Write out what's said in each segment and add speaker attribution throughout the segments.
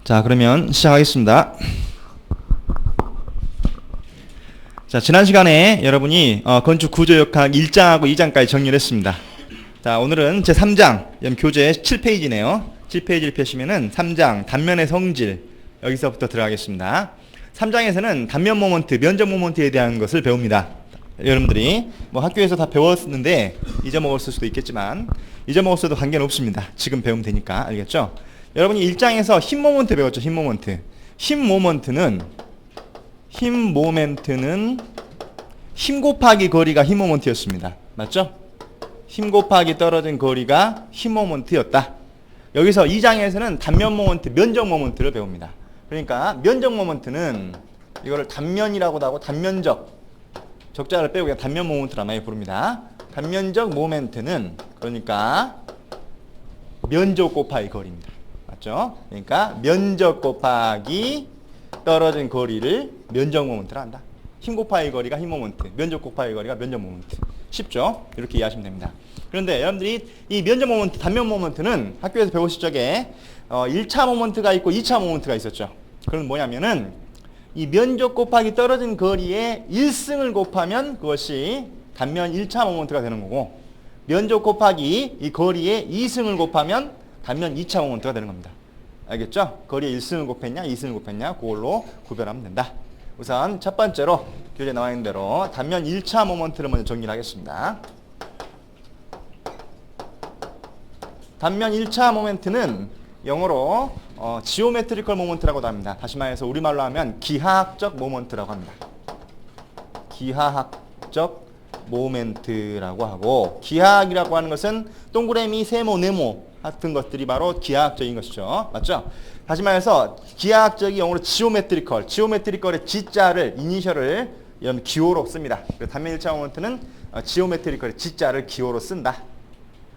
Speaker 1: 자, 그러면 시작하겠습니다. 자, 지난 시간에 여러분이 건축 구조역학 1장하고 2장까지 정리를 했습니다. 자, 오늘은 제 3장, 교재 7페이지네요. 7페이지를 펴시면은 3장, 단면의 성질, 여기서부터 들어가겠습니다. 3장에서는 단면 모먼트, 면적 모먼트에 대한 것을 배웁니다. 여러분들이 뭐 학교에서 다 배웠는데 잊어먹었을 수도 있겠지만 잊어먹었어도 관계는 없습니다. 지금 배우면 되니까. 알겠죠? 여러분이 1장에서 힘 모먼트 배웠죠. 힘 모먼트. 힘 모멘트는 힘 곱하기 거리가 힘 모먼트였습니다. 맞죠? 힘 곱하기 떨어진 거리가 힘 모먼트였다. 여기서 2장에서는 단면 모먼트, 면적 모먼트를 배웁니다. 그러니까 면적 모먼트는 이거를 단면이라고도 하고 단면적, 적자를 빼고 그냥 단면 모먼트라 많이 부릅니다. 단면적 모멘트는 그러니까 면적 곱하기 거리입니다. 맞죠? 그러니까 면적 곱하기 떨어진 거리를 면적 모먼트라 한다. 힘 곱하기 거리가 힘 모먼트, 면적 곱하기 거리가 면적 모먼트. 쉽죠? 이렇게 이해하시면 됩니다. 그런데 여러분들이 이 면적 모먼트, 단면 모먼트는 학교에서 배우실 적에 1차 모먼트가 있고 2차 모먼트가 있었죠. 그건 뭐냐면은 이 면적 곱하기 떨어진 거리에 1승을 곱하면 그것이 단면 1차 모먼트가 되는 거고, 면적 곱하기 이 거리에 2승을 곱하면 단면 2차 모먼트가 되는 겁니다. 알겠죠? 거리에 1승을 곱했냐 2승을 곱했냐 그걸로 구별하면 된다. 우선 첫 번째로 교재에 나와 있는 대로 단면 1차 모먼트를 먼저 정리를 하겠습니다. 단면 1차 모멘트는 영어로 지오메트리컬 모먼트라고도 합니다. 다시 말해서 우리말로 하면 기하학적 모먼트라고 합니다. 기하학적 모멘트라고 하고, 기하학이라고 하는 것은 동그라미, 세모, 네모 같은 것들이 바로 기하학적인 것이죠. 맞죠? 다시 말해서 기하학적이 영어로 지오메트리컬, 지오메트리컬의 G자를, 이니셜을 기호로 씁니다. 단면 1차 모먼트는 지오메트리컬의 G자를 기호로 쓴다.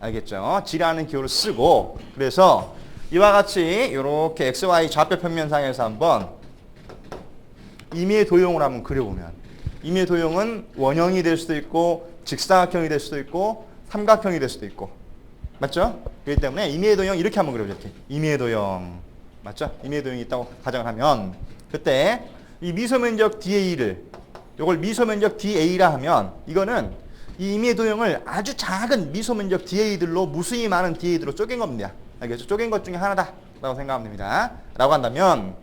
Speaker 1: 알겠죠? G라는 기호를 쓰고, 그래서 이와 같이 이렇게 XY 좌표 평면상에서 한번 임의의 도형을 한번 그려보면, 임의의 도형은 원형이 될 수도 있고 직사각형이 될 수도 있고 삼각형이 될 수도 있고, 맞죠? 그렇기 때문에 임의의 도형 이렇게 한번 그려보죠. 이렇게 임의의 도형, 맞죠? 임의의 도형이 있다고 가정을 하면, 그때 이 미소면적 DA를, 이걸 미소면적 DA라 하면, 이거는 이 임의의 도형을 아주 작은 미소면적 DA들로, 무수히 많은 DA들로 쪼갠 겁니다. 알겠죠? 쪼갠 것 중에 하나다라고 생각하면 됩니다. 라고 한다면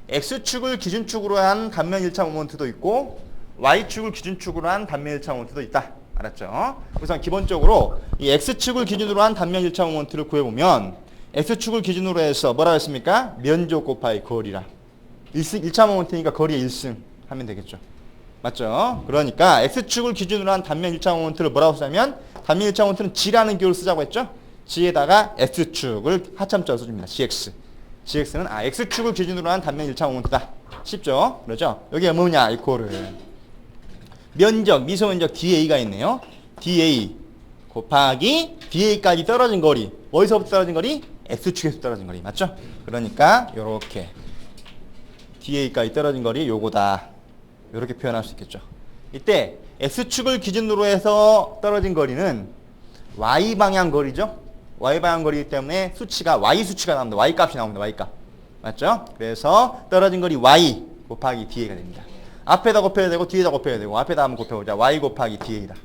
Speaker 1: X축을 기준축으로 한 단면 1차 모먼트도 있고 Y축을 기준축으로 한 단면 1차 모먼트도 있다. 알았죠? 우선 기본적으로 이 X축을 기준으로 한 단면 1차 모먼트를 구해보면, X축을 기준으로 해서 뭐라고 했습니까? 면적 곱하기 거리라. 1차 모먼트니까 거리에 1승 하면 되겠죠. 맞죠? 그러니까 X축을 기준으로 한 단면 1차 모먼트를 뭐라고 쓰냐면, 단면 1차 모먼트는 G라는 기호를 쓰자고 했죠? G에다가 X축을 하참자로 써줍니다. GX. GX는 X축을 기준으로 한 단면 1차 모먼트다. 쉽죠? 그러죠? 여기가 뭐냐? 이코를 면적, 미소면적 DA가 있네요. DA 곱하기 DA까지 떨어진 거리. 어디서부터 떨어진 거리? X축에서 떨어진 거리. 맞죠? 그러니까 요렇게 DA까지 떨어진 거리 요거다. 요렇게 표현할 수 있겠죠. 이때 X축을 기준으로 해서 떨어진 거리는 Y방향 거리죠. Y방향 거리이기 때문에 수치가 Y수치가 나옵니다. Y값이 나옵니다. Y값. 맞죠? 그래서 떨어진 거리 Y 곱하기 DA가 됩니다. 앞에다 곱해야 되고 뒤에다 곱해야 되고, 앞에다 한번 곱해보자. Y 곱하기 DA다.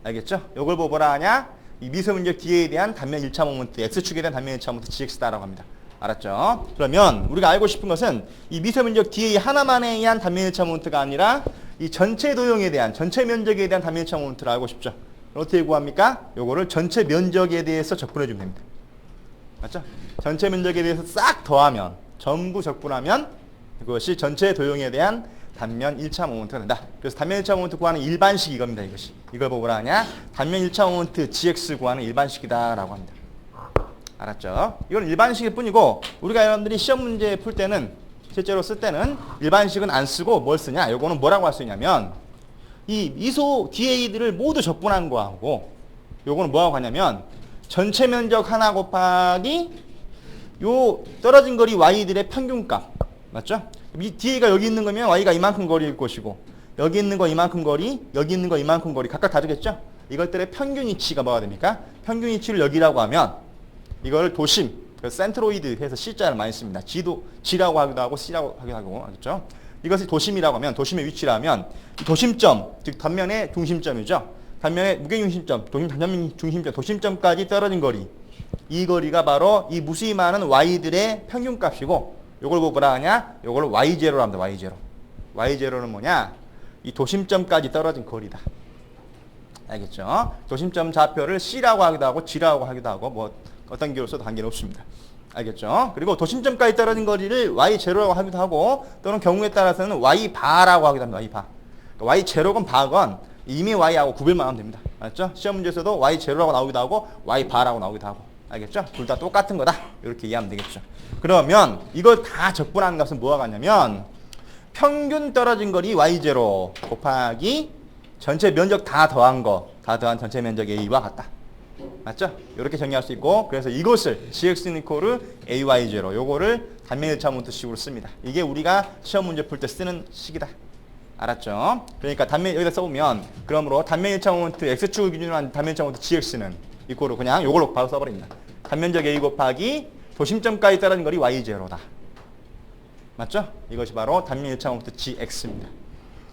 Speaker 1: 알겠죠? 이걸 보고 뭐라 하냐? 이 미소면적 DA에 대한 단면 1차 모먼트, X축에 대한 단면 1차 모먼트 GX다라고 합니다. 알았죠? 그러면 우리가 알고 싶은 것은 이 미소면적 DA 하나만에 의한 단면 1차 모먼트가 아니라 이 전체 도형에 대한, 전체 면적에 대한 단면 1차 모먼트를 알고 싶죠? 어떻게 구합니까? 요거를 전체 면적에 대해서 적분해 주면 됩니다. 맞죠? 전체 면적에 대해서 싹 더하면, 전부 적분하면 그것이 전체 도형에 대한 단면 1차 모먼트가 된다. 그래서 단면 1차 모먼트 구하는 일반식 이겁니다. 이것이. 이걸 보고 뭐라 하냐? 단면 1차 모먼트 GX 구하는 일반식이다 라고 합니다. 알았죠? 이건 일반식일 뿐이고, 우리가 여러분들이 시험 문제 풀 때는, 실제로 쓸 때는 일반식은 안 쓰고 뭘 쓰냐? 요거는 뭐라고 할 수 있냐면, 이 미소 DA들을 모두 적분한 거하고, 요거는 뭐하고 하냐면 전체 면적 하나 곱하기 요 떨어진 거리 Y들의 평균값. 맞죠? 이 DA가 여기 있는 거면 Y가 이만큼 거리일 것이고, 여기 있는 거 이만큼 거리, 여기 있는 거 이만큼 거리 각각 다르겠죠? 이것들의 평균 이치가 뭐가 됩니까? 평균 이치를 여기라고 하면 이걸 도심, 그래서 센트로이드 해서 C자를 많이 씁니다. G라고 하기도 하고 C라고 하기도 하고 알겠죠? 이것이 도심이라고 하면 도심의 위치라면 도심점, 즉 단면의 중심점이죠. 단면의 무게중심점, 단면 중심점, 도심점까지 떨어진 거리. 이 거리가 바로 이 무수히 많은 y들의 평균값이고 요걸 뭐라 하냐? 요걸 y0로 합니다. y0. y0는 뭐냐? 이 도심점까지 떨어진 거리다. 알겠죠? 도심점 좌표를 C라고 하기도 하고 G라고 하기도 하고 뭐 어떤 기호로 써도 관계는 없습니다. 알겠죠? 그리고 도심점까지 떨어진 거리를 y0라고 하기도 하고 또는 경우에 따라서는 y바라고 하기도 합니다. y바. 그러니까 y0건 바건 이미 y하고 구별만 하면 됩니다. 알겠죠? 시험 문제에서도 y0라고 나오기도 하고 y바라고 나오기도 하고 알겠죠? 둘 다 똑같은 거다. 이렇게 이해하면 되겠죠. 그러면 이걸 다 적분하는 값은 뭐가 같냐면 평균 떨어진 거리 y0 곱하기 전체 면적 다 더한 전체 면적 a와 같다. 맞죠? 이렇게 정리할 수 있고 그래서 이것을 gx는 이코르 ay0 요거를 단면 1차 모멘트식으로 씁니다. 이게 우리가 시험 문제 풀 때 쓰는 식이다. 알았죠? 그러니까 단면 여기다 써보면 그러므로 단면 1차 모멘트 x축을 기준으로 한 단면 1차 모멘트 gx는 이코르 그냥 요걸로 바로 써버립니다. 단면적 a 곱하기 도심점까지 떨어진 거리 y0다. 맞죠? 이것이 바로 단면 1차 모멘트 gx입니다.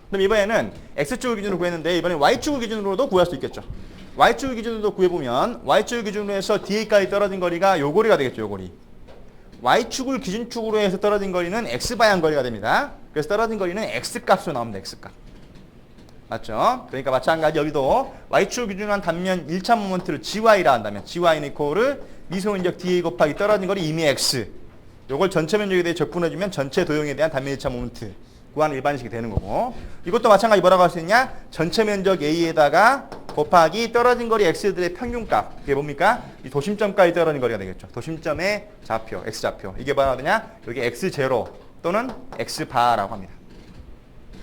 Speaker 1: 그럼 이번에는 x축을 기준으로 구했는데 이번엔 y축을 기준으로도 구할 수 있겠죠. y축을 기준으로 구해보면 y축을 기준으로 해서 da까지 떨어진 거리가 요 거리가 되겠죠. 요 거리. y축을 기준축으로 해서 떨어진 거리는 x방향 거리가 됩니다. 그래서 떨어진 거리는 x값으로 나옵니다. x값. 맞죠? 그러니까 마찬가지 여기도 y축을 기준으로 한 단면 1차 모멘트를 gy라 한다면 gy는 이코르 미소인적 da 곱하기 떨어진 거리 이미 x. 요걸 전체 면적에 대해 적분해주면 전체 도형에 대한 단면 1차 모멘트 구하는 일반식이 되는 거고 이것도 마찬가지 뭐라고 할 수 있냐? 전체 면적 A에다가 곱하기 떨어진 거리 X들의 평균값 이게 뭡니까? 이 도심점까지 떨어진 거리가 되겠죠. 도심점의 좌표, X좌표 이게 뭐라 되냐? 여기 X0 또는 X바라고 합니다.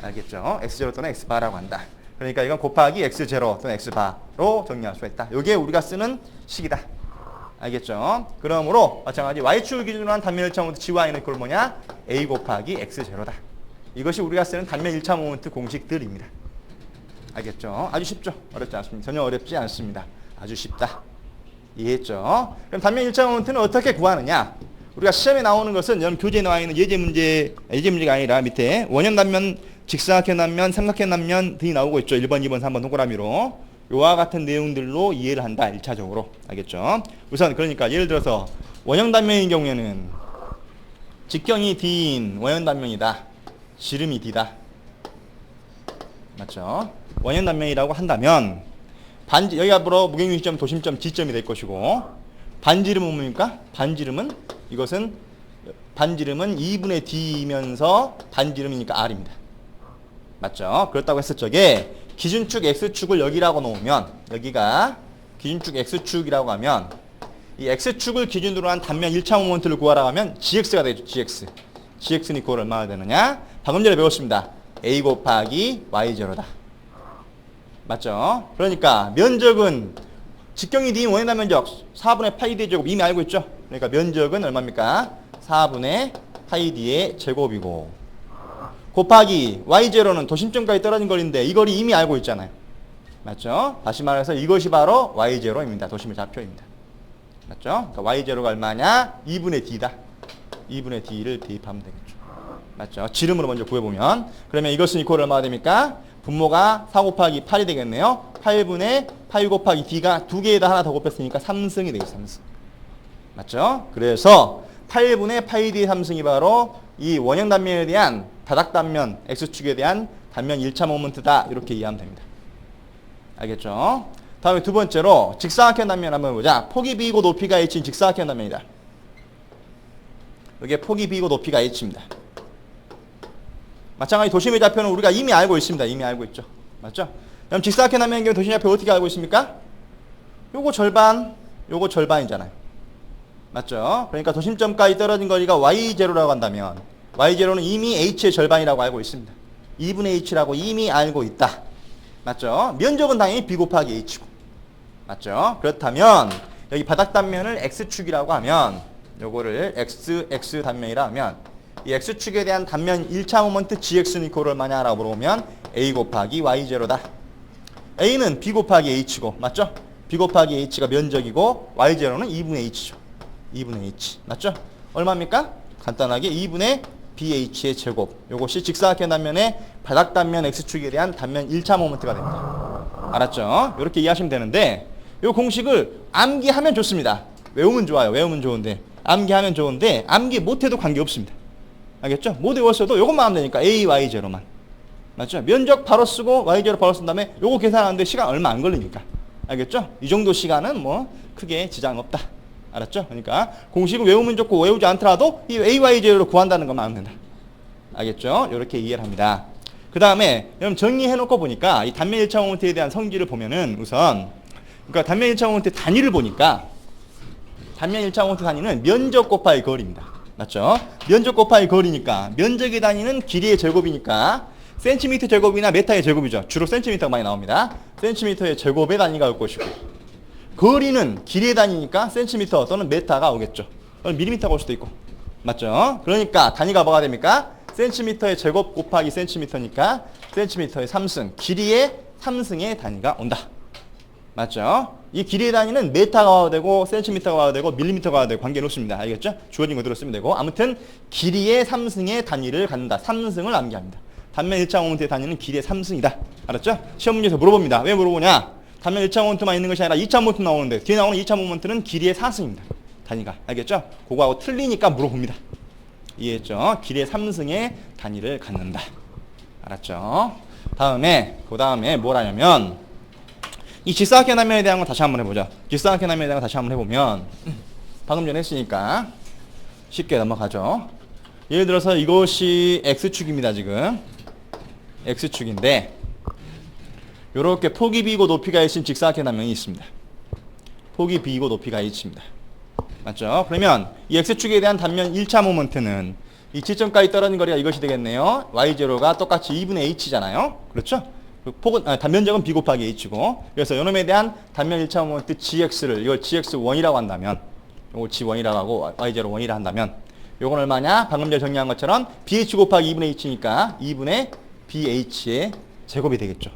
Speaker 1: 알겠죠? X0 또는 X바라고 한다. 그러니까 이건 곱하기 X0 또는 X바로 정리할 수가 있다. 이게 우리가 쓰는 식이다. 알겠죠? 그러므로 마찬가지 Y축을 기준으로 한 단면 1차 모멘트 GY는 그걸 뭐냐? A 곱하기 X0다. 이것이 우리가 쓰는 단면 1차 모멘트 공식들입니다. 알겠죠? 아주 쉽죠? 어렵지 않습니다. 전혀 어렵지 않습니다. 아주 쉽다. 이해했죠? 그럼 단면 1차 모멘트는 어떻게 구하느냐? 우리가 시험에 나오는 것은 여러분 교재에 나와 있는 예제 문제가 아니라 밑에 원형 단면, 직사각형 단면, 삼각형 단면 등이 나오고 있죠. 1번, 2번, 3번 동그라미로. 요와 같은 내용들로 이해를 한다. 1차적으로. 알겠죠? 우선 그러니까 예를 들어서 원형 단면인 경우에는 직경이 D인 원형 단면이다. 지름이 D다. 맞죠? 원형 단면이라고 한다면 여기가 바로 무게중심점, 도심점, G점이 될 것이고 반지름은 뭡니까? 반지름은 2분의 D이면서 반지름이니까 R입니다. 맞죠? 그렇다고 했을 적에 기준축 X축을 여기라고 놓으면 여기가 기준축 X축이라고 하면 이 X축을 기준으로 한 단면 1차 모멘트를 구하라고 하면 GX가 되죠. GX. GX는 이코를 얼마나 되느냐? 방금 전에 배웠습니다. A 곱하기 Y0다. 맞죠? 그러니까 면적은 직경이 D인 원형 단면적 4분의 파이 D의 제곱 이미 알고 있죠? 그러니까 면적은 얼마입니까? 4분의 파이 D의 제곱이고 곱하기 Y0는 도심점까지 떨어진 거리인데 이 거리 이미 알고 있잖아요. 맞죠? 다시 말해서 이것이 바로 Y0입니다. 도심의 좌표입니다. 맞죠? 그러니까 Y0가 얼마냐? 2분의 D다. 2분의 D를 대입하면 되겠죠. 맞죠? 지름으로 먼저 구해보면 그러면 이것은 이코를 얼마가 됩니까? 분모가 4 곱하기 8이 되겠네요. 8분의 8 곱하기 D가 두 개에다 하나 더 곱했으니까 3승이 되겠죠. 3승. 맞죠? 그래서 8분의 8D 3승이 바로 이 원형 단면에 대한 다닥단면 X축에 대한 단면 1차 모멘트다. 이렇게 이해하면 됩니다. 알겠죠? 다음에 두 번째로 직사각형 단면 한번 보자. 폭이 B이고 높이가 H인 직사각형 단면이다. 여기에 폭이 B이고 높이가 H입니다. 마찬가지 도심의 좌표는 우리가 이미 알고 있습니다. 이미 알고 있죠. 맞죠? 그럼 직사각형 단면의 경우 도심의 좌표 어떻게 알고 있습니까? 요거 절반, 요거 절반이잖아요. 맞죠? 그러니까 도심점까지 떨어진 거리가 Y0라고 한다면 Y0는 이미 H의 절반이라고 알고 있습니다. 2분의 H라고 이미 알고 있다. 맞죠? 면적은 당연히 B 곱하기 H고. 맞죠? 그렇다면 여기 바닥 단면을 X축이라고 하면 요거를 X 단면이라 하면 이 X축에 대한 단면 1차 모멘트 GX는 이코를 얼마냐라고 물어보면 A 곱하기 Y0다. A는 B 곱하기 H고. 맞죠? B 곱하기 H가 면적이고 Y0는 2분의 H죠. 2분의 h. 맞죠? 얼마입니까? 간단하게 2분의 BH의 제곱. 요것이 직사각형 단면의 바닥 단면 X축에 대한 단면 1차 모멘트가 됩니다. 알았죠? 이렇게 이해하시면 되는데 요 공식을 암기하면 좋습니다. 외우면 좋아요. 외우면 좋은데 암기하면 좋은데 암기 못해도 관계없습니다. 알겠죠? 못 외웠어도 요것만 하면 되니까 A, Y, 제로만. 맞죠? 면적 바로 쓰고 Y, 제로 바로 쓴 다음에 요거 계산하는데 시간 얼마 안 걸리니까. 알겠죠? 이 정도 시간은 뭐 크게 지장 없다. 알았죠? 그러니까 공식을 외우면 좋고 외우지 않더라도 이 A, Y, 제로로 구한다는 것만 하면 된다. 알겠죠? 이렇게 이해를 합니다. 그 다음에 여러분 정리해놓고 보니까 이 단면 1차 모멘트에 대한 성질을 보면은 우선 그러니까 단면 1차 모멘트 단위를 보니까 단면 1차 모멘트 단위는 면적 곱하기 거리입니다. 맞죠? 면적 곱하기 거리니까 면적의 단위는 길이의 제곱이니까 센티미터 제곱이나 메타의 제곱이죠. 주로 센티미터가 많이 나옵니다. 센티미터의 제곱의 단위가 올 것이고 거리는 길이의 단위니까 센티미터 또는 메타가 오겠죠. 또는 밀리미터가 올 수도 있고. 맞죠? 그러니까 단위가 뭐가 됩니까? 센티미터의 제곱 곱하기 센티미터니까 센티미터의 3승, 길이의 3승의 단위가 온다. 맞죠? 이 길이의 단위는 메타가 와도 되고 센티미터가 와도 되고 밀리미터가 와도 되고 관계는 없습니다. 알겠죠? 주어진 거 들었으면 되고 아무튼 길이의 3승의 단위를 갖는다. 3승을 암기합니다. 단면 1차 모멘트의 단위는 길이의 3승이다. 알았죠? 시험 문제에서 물어봅니다. 왜 물어보냐? 단면 1차 모멘트만 있는 것이 아니라 2차 모멘트 나오는데 뒤에 나오는 2차 모멘트는 길이의 4승입니다. 단위가. 알겠죠? 그거하고 틀리니까 물어봅니다. 이해했죠? 길이의 3승의 단위를 갖는다. 알았죠? 그 다음에 뭘 하냐면 이 직사각형 단면에 대한 거 다시 한번 해보자. 직사각형 단면에 대한 거 다시 한번 해보면 방금 전에 했으니까 쉽게 넘어가죠. 예를 들어서 이것이 X축입니다. 지금 X축인데 요렇게 폭이 B이고 높이가 H인 직사각형 단면이 있습니다. 폭이 B이고 높이가 H입니다. 맞죠? 그러면 이 X축에 대한 단면 1차 모멘트는 이 지점까지 떨어진 거리가 이것이 되겠네요. Y0가 똑같이 2분의 H잖아요. 그렇죠? 폭은, 단면적은 B 곱하기 H고 그래서 요놈에 대한 단면 1차 모멘트 GX를 이걸 GX1이라고 한다면 요걸 G1이라고 하고 Y0 1이라 한다면 요건 얼마냐? 방금 전에 정리한 것처럼 BH 곱하기 2분의 H니까 2분의 BH의 제곱이 되겠죠.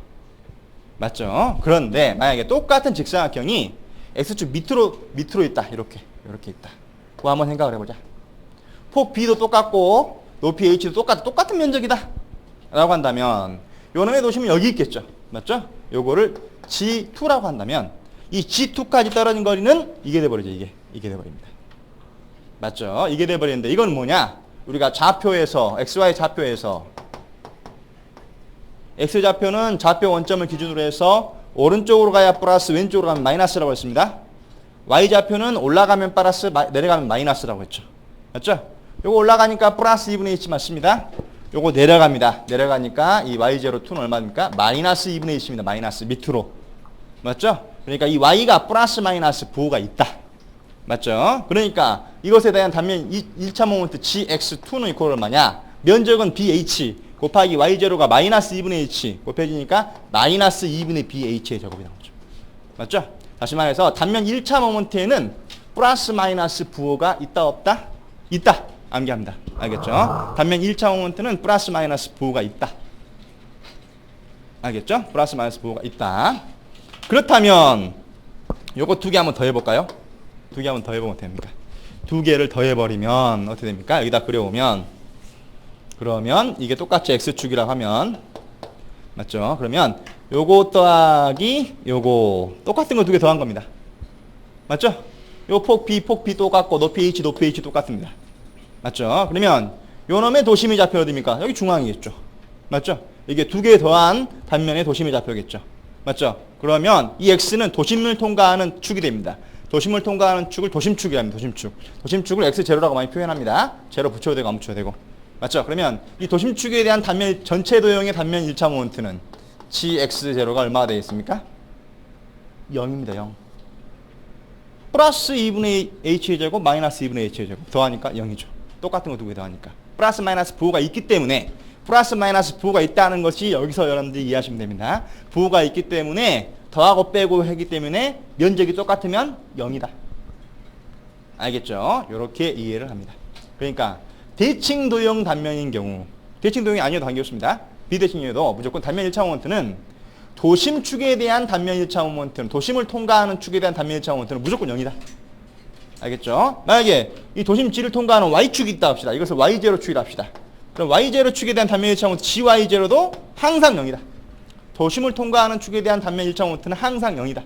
Speaker 1: 맞죠? 그런데 만약에 똑같은 직사각형이 X축 밑으로 있다. 이렇게 있다. 그거 한번 생각을 해보자. 폭 B도 똑같고 높이 H도 똑같은 면적이다. 라고 한다면 요놈의 도심은 여기 있겠죠. 맞죠? 요거를 G2라고 한다면 이 G2까지 떨어진 거리는 이게 돼버리죠. 이게 돼버립니다. 맞죠? 이게 돼버리는데 이건 뭐냐? 우리가 좌표에서 XY 좌표에서 X좌표는 좌표 원점을 기준으로 해서 오른쪽으로 가야 플러스 왼쪽으로 가면 마이너스라고 했습니다. Y좌표는 올라가면 플러스 내려가면 마이너스라고 했죠. 맞죠? 요거 올라가니까 플러스 2분의 1치 맞습니다. 요거 내려갑니다. 내려가니까 이 Y02는 얼마입니까? 마이너스 2분의 1입니다. 마이너스 밑으로. 맞죠? 그러니까 이 Y가 플러스 마이너스 부호가 있다. 맞죠? 그러니까 이것에 대한 단면 1차 모멘트 GX2는 이퀄 얼마냐? 면적은 BH 곱하기 Y0가 마이너스 2분의 1치 곱해지니까 마이너스 2분의 BH의 제곱이 나오죠. 맞죠? 다시 말해서 단면 1차 모멘트에는 플러스 마이너스 부호가 있다 없다? 있다. 암기합니다. 알겠죠? 단면 1차 모멘트는 플러스 마이너스 부호가 있다. 알겠죠? 플러스 마이너스 부호가 있다. 그렇다면 요거 두 개 한번 더 해볼까요? 두 개 한번 더 해보면 됩니까? 두 개를 더 해버리면 어떻게 됩니까? 여기다 그려오면 그러면 이게 똑같이 X축이라고 하면 맞죠? 그러면 요거 더하기 요거 똑같은 거 두 개 더한 겁니다. 맞죠? 요 폭 B 똑같고 높이 H 똑같습니다. 맞죠? 그러면 요놈의 도심이 좌표 어디입니까? 여기 중앙이겠죠. 맞죠? 이게 두 개 더한 단면의 도심이 좌표겠죠. 맞죠? 그러면 이 X는 도심을 통과하는 축이 됩니다. 도심을 통과하는 축을 도심축이라 합니다. 도심축을 X0라고 많이 표현합니다. 제로 붙여도 되고 안 붙여도 되고. 맞죠? 그러면 이 도심축에 대한 단면 전체 도형의 단면 1차 모멘트는 GX0가 얼마가 되겠습니까? 0입니다. 0. 플러스 2분의 H의 제곱 마이너스 2분의 H의 제곱 더하니까 0이죠. 똑같은 거 두 개 더하니까. 플러스 마이너스 부호가 있기 때문에 플러스 마이너스 부호가 있다는 것이 여기서 여러분들이 이해하시면 됩니다. 부호가 있기 때문에 더하고 빼고 하기 때문에 면적이 똑같으면 0이다. 알겠죠? 이렇게 이해를 합니다. 그러니까 대칭 도형 단면인 경우 대칭 도형이 아니어도 관계없습니다. 비대칭이어도 무조건 단면 1차 모멘트는 도심축에 대한 단면 1차 모멘트는 도심을 통과하는 축에 대한 단면 1차 모멘트는 무조건 0이다. 알겠죠? 만약에 이 도심 G를 통과하는 Y축이 있다 합시다. 이것을 Y0축이라 합시다. 그럼 Y0축에 대한 단면 일치항 모멘트 GY0도 항상 0이다. 도심을 통과하는 축에 대한 단면 일치항 모멘트는 항상 0이다.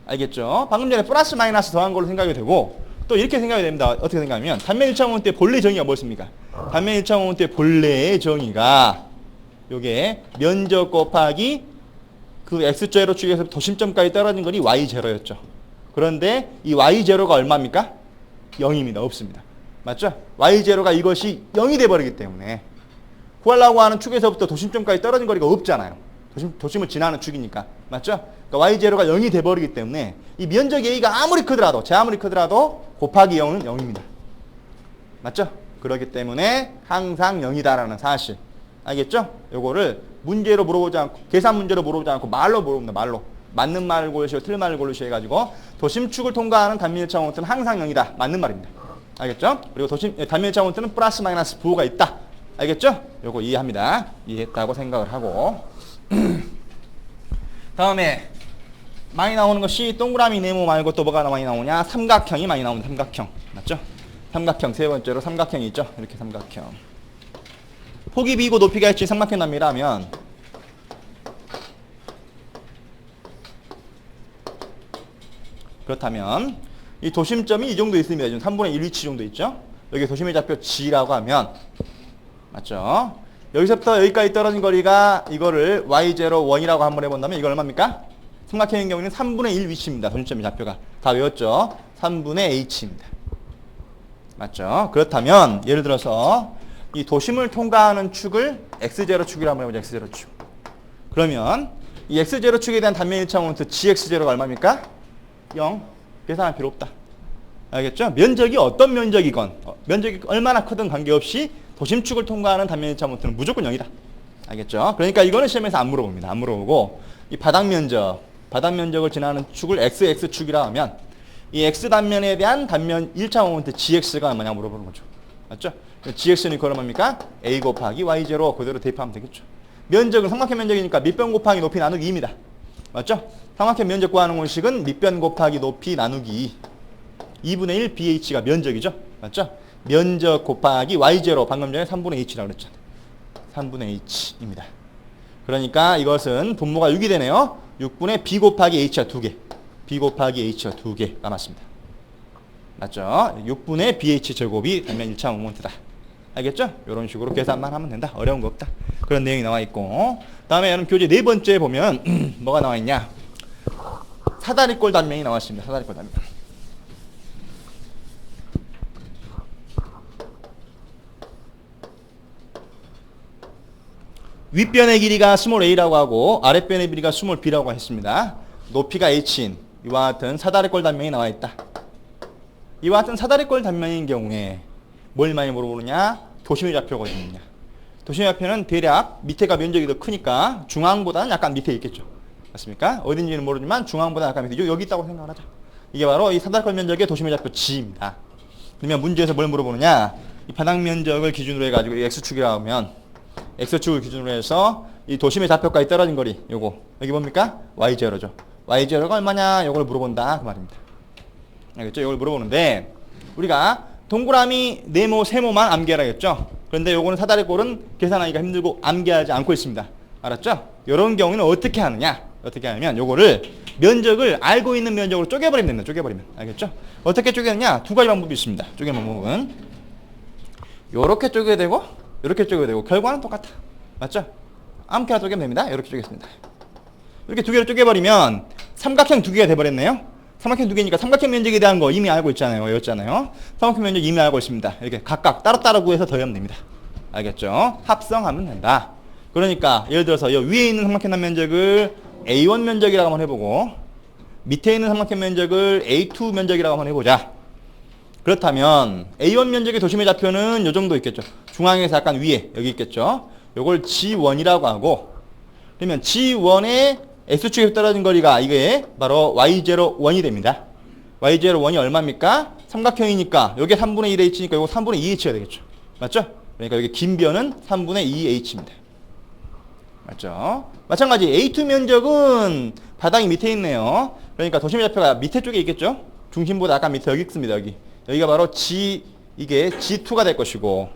Speaker 1: 알겠죠? 방금 전에 플러스 마이너스 더한 걸로 생각이 되고 또 이렇게 생각이 됩니다. 어떻게 생각하면 단면 일치항 모멘트의 본래 정의가 뭐였습니까? 단면 일치항 모멘트의 본래의 정의가 요게 면적 곱하기 그 X0 축에서 도심점까지 떨어진 거리 Y0였죠. 그런데 이 Y0가 얼마입니까? 0입니다. 없습니다. 맞죠? Y0가 이것이 0이 돼버리기 때문에 구하려고 하는 축에서부터 도심점까지 떨어진 거리가 없잖아요. 도심을 지나는 축이니까. 맞죠? 그러니까 Y0가 0이 돼버리기 때문에 이 면적 A가 아무리 크더라도 아무리 크더라도 곱하기 0은 0입니다. 맞죠? 그렇기 때문에 항상 0이다라는 사실. 알겠죠? 요거를 문제로 물어보지 않고 계산 문제로 물어보지 않고 말로 물어봅니다. 말로. 맞는 말을 고르시고 틀린 말을 고르시고 해가지고 도심축을 통과하는 단면 일치항 모멘트는 항상 0이다. 맞는 말입니다. 알겠죠? 그리고 단면 일치항 모멘트는 플러스 마이너스 부호가 있다. 알겠죠? 요거 이해합니다. 이해했다고 생각을 하고 다음에 많이 나오는 것이 동그라미 네모 말고 또 뭐가 많이 나오냐? 삼각형이 많이 나옵니다. 삼각형. 맞죠? 삼각형 세 번째로 삼각형이 있죠. 이렇게 삼각형. 폭이 B고 높이가 H 삼각형 남이라면 그렇다면 이 도심점이 이 정도 있습니다. 지금 3분의 1 위치 정도 있죠. 여기 도심의 좌표 G라고 하면 맞죠? 여기서부터 여기까지 떨어진 거리가 이거를 Y01이라고 한번 해본다면 이거 얼마입니까? 삼각형의 경우는 3분의 1 위치입니다. 도심점의 좌표가. 다 외웠죠? 3분의 H입니다. 맞죠? 그렇다면 예를 들어서 이 도심을 통과하는 축을 X0축이라고 한번 해보자. X0축. 그러면 이 X0축에 대한 단면 일치항 모멘트 GX0가 얼마입니까? 0. 계산할 필요 없다. 알겠죠? 면적이 어떤 면적이건 면적이 얼마나 크든 관계없이 도심축을 통과하는 단면 일치항 모멘트는 무조건 0이다. 알겠죠? 그러니까 이거는 시험에서 안 물어봅니다. 안 물어보고 이 바닥 면적을 지나는 축을 XX축이라 하면 이 X 단면에 대한 단면 1차 모멘트 GX가 얼마냐 물어보는 거죠. 맞죠? GX는 얼마입니까? A 곱하기 Y0 그대로 대입하면 되겠죠. 면적은 삼각형 면적이니까 밑변 곱하기 높이 나누기 2입니다. 맞죠? 삼각형 면적 구하는 공식은 밑변 곱하기 높이 나누기 2분의 1 BH가 면적이죠. 맞죠? 면적 곱하기 Y0 방금 전에 3분의 H라고 그랬잖아요. 3분의 H입니다. 그러니까 이것은 분모가 6이 되네요. 6분의 B 곱하기 H가 2개. B 곱하기 H가 2개 남았습니다. 맞죠? 6분의 BH 제곱이 단면 1차 모멘트다. 알겠죠? 이런 식으로 계산만 하면 된다. 어려운 거 없다. 그런 내용이 나와 있고 다음에 여러분 교재 네 번째 보면 뭐가 나와 있냐? 사다리꼴 단면이 나와 있습니다. 사다리꼴 단면. 윗변의 길이가 스몰 a라고 하고 아랫변의 길이가 스몰 b라고 했습니다. 높이가 h인 이와 같은 사다리꼴 단면이 나와 있다. 이와 같은 사다리꼴 단면인 경우에 뭘 많이 물어보느냐? 도심의 좌표거든요. 도심의 좌표는 대략 밑에가 면적이 더 크니까 중앙보다는 약간 밑에 있겠죠. 맞습니까? 어딘지는 모르지만 중앙보다 약간 밑에 여기 있다고 생각을 하자. 이게 바로 이 사다리꼴 면적의 도심의 좌표 G입니다. 그러면 문제에서 뭘 물어보느냐? 이 바닥 면적을 기준으로 해가지고 이 X축이라고 하면 X축을 기준으로 해서 이 도심의 좌표까지 떨어진 거리 요거 여기 뭡니까? Y0죠. Y0가 얼마냐? 요걸 물어본다 그 말입니다. 알겠죠? 이걸 물어보는데 우리가 동그라미, 네모, 세모만 암기하라겠죠? 그런데 요거는 사다리꼴은 계산하기가 힘들고 암기하지 않고 있습니다. 알았죠? 이런 경우는 어떻게 하느냐? 어떻게 하냐면 요거를 면적을 알고 있는 면적으로 쪼개버리면 됩니다. 쪼개버리면. 알겠죠? 어떻게 쪼개느냐? 두 가지 방법이 있습니다. 쪼개는 방법은 요렇게 쪼개야 되고 요렇게 쪼개야 되고 결과는 똑같아. 맞죠? 아무렇게나 쪼개면 됩니다. 요렇게 쪼개겠습니다. 이렇게 두 개를 쪼개버리면 삼각형 두 개가 돼버렸네요. 삼각형 두 개니까 삼각형 면적에 대한 거 이미 알고 있잖아요. 외웠잖아요. 삼각형 면적 이미 알고 있습니다. 이렇게 각각 따로따로 구해서 더하면 됩니다. 알겠죠? 합성하면 된다. 그러니까 예를 들어서 이 위에 있는 삼각형 면적을 A1 면적이라고 한번 해보고 밑에 있는 삼각형 면적을 A2 면적이라고 한번 해보자. 그렇다면 A1 면적의 도심의 좌표는 이 정도 있겠죠. 중앙에서 약간 위에 여기 있겠죠. 요걸 G1이라고 하고 그러면 G1의 X축에서 떨어진 거리가 이게 바로 Y01이 됩니다. Y01이 얼마입니까? 삼각형이니까 여기 3분의 1H니까 이거 3분의 2H가 되겠죠. 맞죠? 그러니까 여기 긴 변은 3분의 2H입니다. 맞죠? 마찬가지 A2 면적은 바닥이 밑에 있네요. 그러니까 도심의 좌표가 밑에 쪽에 있겠죠? 중심보다 약간 밑에 여기 있습니다. 여기가 바로 이게 G2가 될 것이고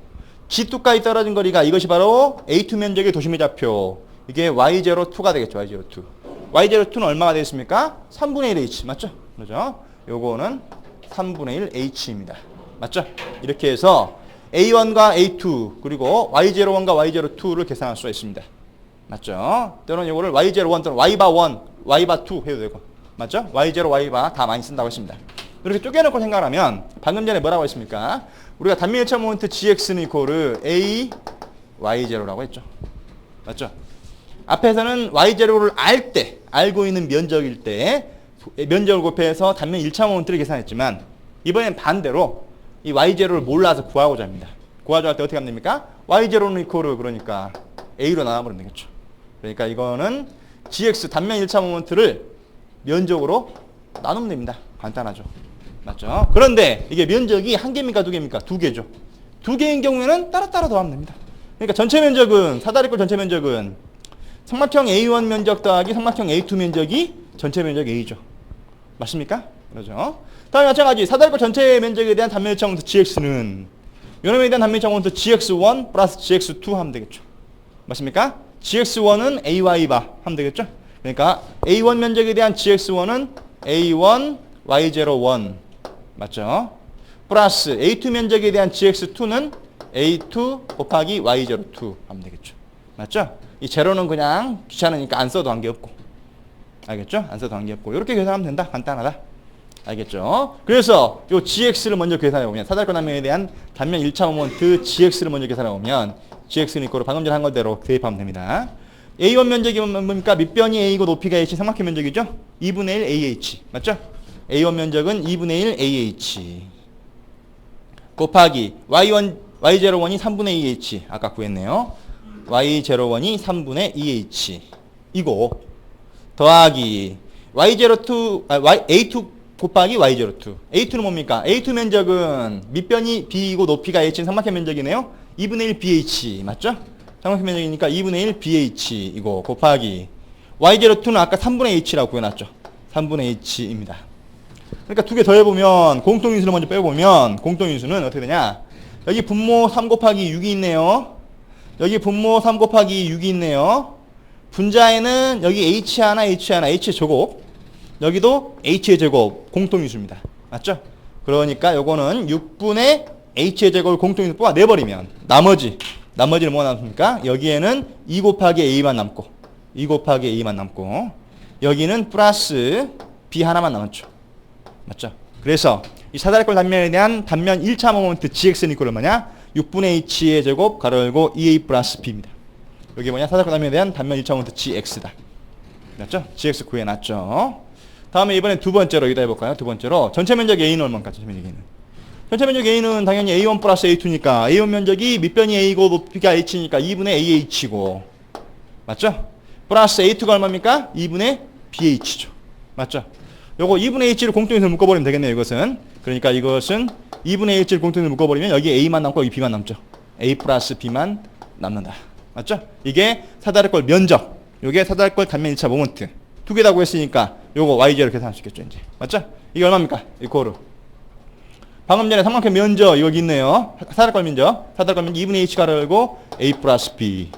Speaker 1: G2까지 떨어진 거리가 이것이 바로 A2 면적의 도심의 좌표. 이게 Y02가 되겠죠. Y02. Y02는 얼마가 되겠습니까? 3분의 1 H. 맞죠? 그렇죠? 요거는 3분의 1 H입니다. 맞죠? 이렇게 해서 A1과 A2 그리고 Y01과 Y02를 계산할 수가 있습니다. 맞죠? 또는 요거를 Y01 또는 Y바1, Y바2 해도 되고. 맞죠? Y0, Y바 다 많이 쓴다고 했습니다. 이렇게 쪼개놓고 생각하면 방금 전에 뭐라고 했습니까? 우리가 단면 1차 모멘트 GX는 이코르 A, Y0라고 했죠. 맞죠? 앞에서는 Y0를 알고 있는 면적일 때 면적을 곱해서 단면 1차 모멘트를 계산했지만 이번엔 반대로 이 Y0를 몰라서 구하고자 합니다. 구하자 할 때 어떻게 하면 됩니까? Y0는 이코르 그러니까 A로 나눠버리면 되겠죠. 그러니까 이거는 GX 단면 1차 모멘트를 면적으로 나누면 됩니다. 간단하죠. 맞죠? 그런데 이게 면적이 한 개입니까? 두 개입니까? 두 개죠. 두 개인 경우에는 따로따로 더하면 됩니다. 그러니까 전체 면적은 사다리꼴 전체 면적은 삼각형 A1 면적 더하기 삼각형 A2 면적이 전체 면적 A죠. 맞습니까? 그렇죠. 다음에 마찬가지 사다리꼴 전체 면적에 대한 단면 1차 모멘트 GX는 요놈에 대한 단면 1차 모멘트 GX1 플러스 GX2 하면 되겠죠. 맞습니까? GX1은 AY바 하면 되겠죠. 그러니까 A1 면적에 대한 GX1은 A1 Y01 맞죠? 플러스 A2 면적에 대한 GX2는 A2 곱하기 Y02 하면 되겠죠. 맞죠? 이 제로는 그냥 귀찮으니까 안 써도 관계없고 알겠죠? 안 써도 관계없고 이렇게 계산하면 된다. 간단하다. 알겠죠? 그래서 요 GX를 먼저 계산해보면 사다리꼴 단면에 대한 단면 1차 모멘트 GX를 먼저 계산해보면 GX는 이거로 방금 전에 한 것대로 대입하면 됩니다. A1 면적이 뭡니까? 밑변이 A이고 높이가 H 삼각형 면적이죠? 2분의 1 AH 맞죠? A1 면적은 2분의 1 AH 곱하기 Y01이 3분의 2H 아까 구했네요. Y01이 3분의 2H 이고 더하기 A2 곱하기 Y02 A2는 뭡니까? A2 면적은 밑변이 B이고 높이가 H인 삼각형 면적이네요. 2분의 1 BH 맞죠? 삼각형 면적이니까 2분의 1 BH 이거 곱하기 Y02는 아까 3분의 H라고 구해놨죠. 3분의 H입니다. 그러니까 두 개 더해보면 공통인수를 먼저 빼보면 공통인수는 어떻게 되냐? 여기 분모 3 곱하기 6이 있네요. 여기 분모 3 곱하기 6이 있네요. 분자에는 여기 H 하나 H의 제곱 여기도 H의 제곱 공통인수입니다. 맞죠? 그러니까 요거는 6분의 H의 제곱을 공통인수 뽑아내버리면 나머지는 뭐가 남습니까? 여기에는 2 곱하기 A만 남고 2 곱하기 A만 남고 여기는 플러스 B 하나만 남았죠. 맞죠? 그래서 이 사다리꼴 단면에 대한 단면 1차 모멘트 GX는 이꼴 얼마냐? 6분의 H의 제곱 가로 열고 2A 플러스 B입니다. 여기 뭐냐? 사다리꼴 단면에 대한 단면 1차 모멘트 GX다. 맞죠? GX 구해놨죠. 다음에 이번엔 두 번째로 여기다 해볼까요? 두 번째로 전체 면적 A는 얼마입니까? 전체 면적 A는. 전체 면적 A는 당연히 A1 플러스 A2니까 A1 면적이 밑변이 A고 높이가 H니까 2분의 AH고 맞죠? 플러스 A2가 얼마입니까? 2분의 BH죠. 맞죠? 요거 2분의 H를 공통인수로 묶어버리면 되겠네요. 이것은. 그러니까 이것은 2분의 H를 공통인수로 묶어버리면 여기 A만 남고 여기 B만 남죠. A 플러스 B만 남는다. 맞죠? 이게 사다리꼴 면적. 요게 사다리꼴 단면 1차 모멘트. 두 개다고 했으니까 요거 Y0로 계산할 수 있겠죠. 이제. 맞죠? 이게 얼마입니까? 이코르. 방금 전에 삼각형 면적 여기 있네요. 사다리꼴 면적. 사다리꼴 면적 2분의 H 가로 열고 A 플러스 B.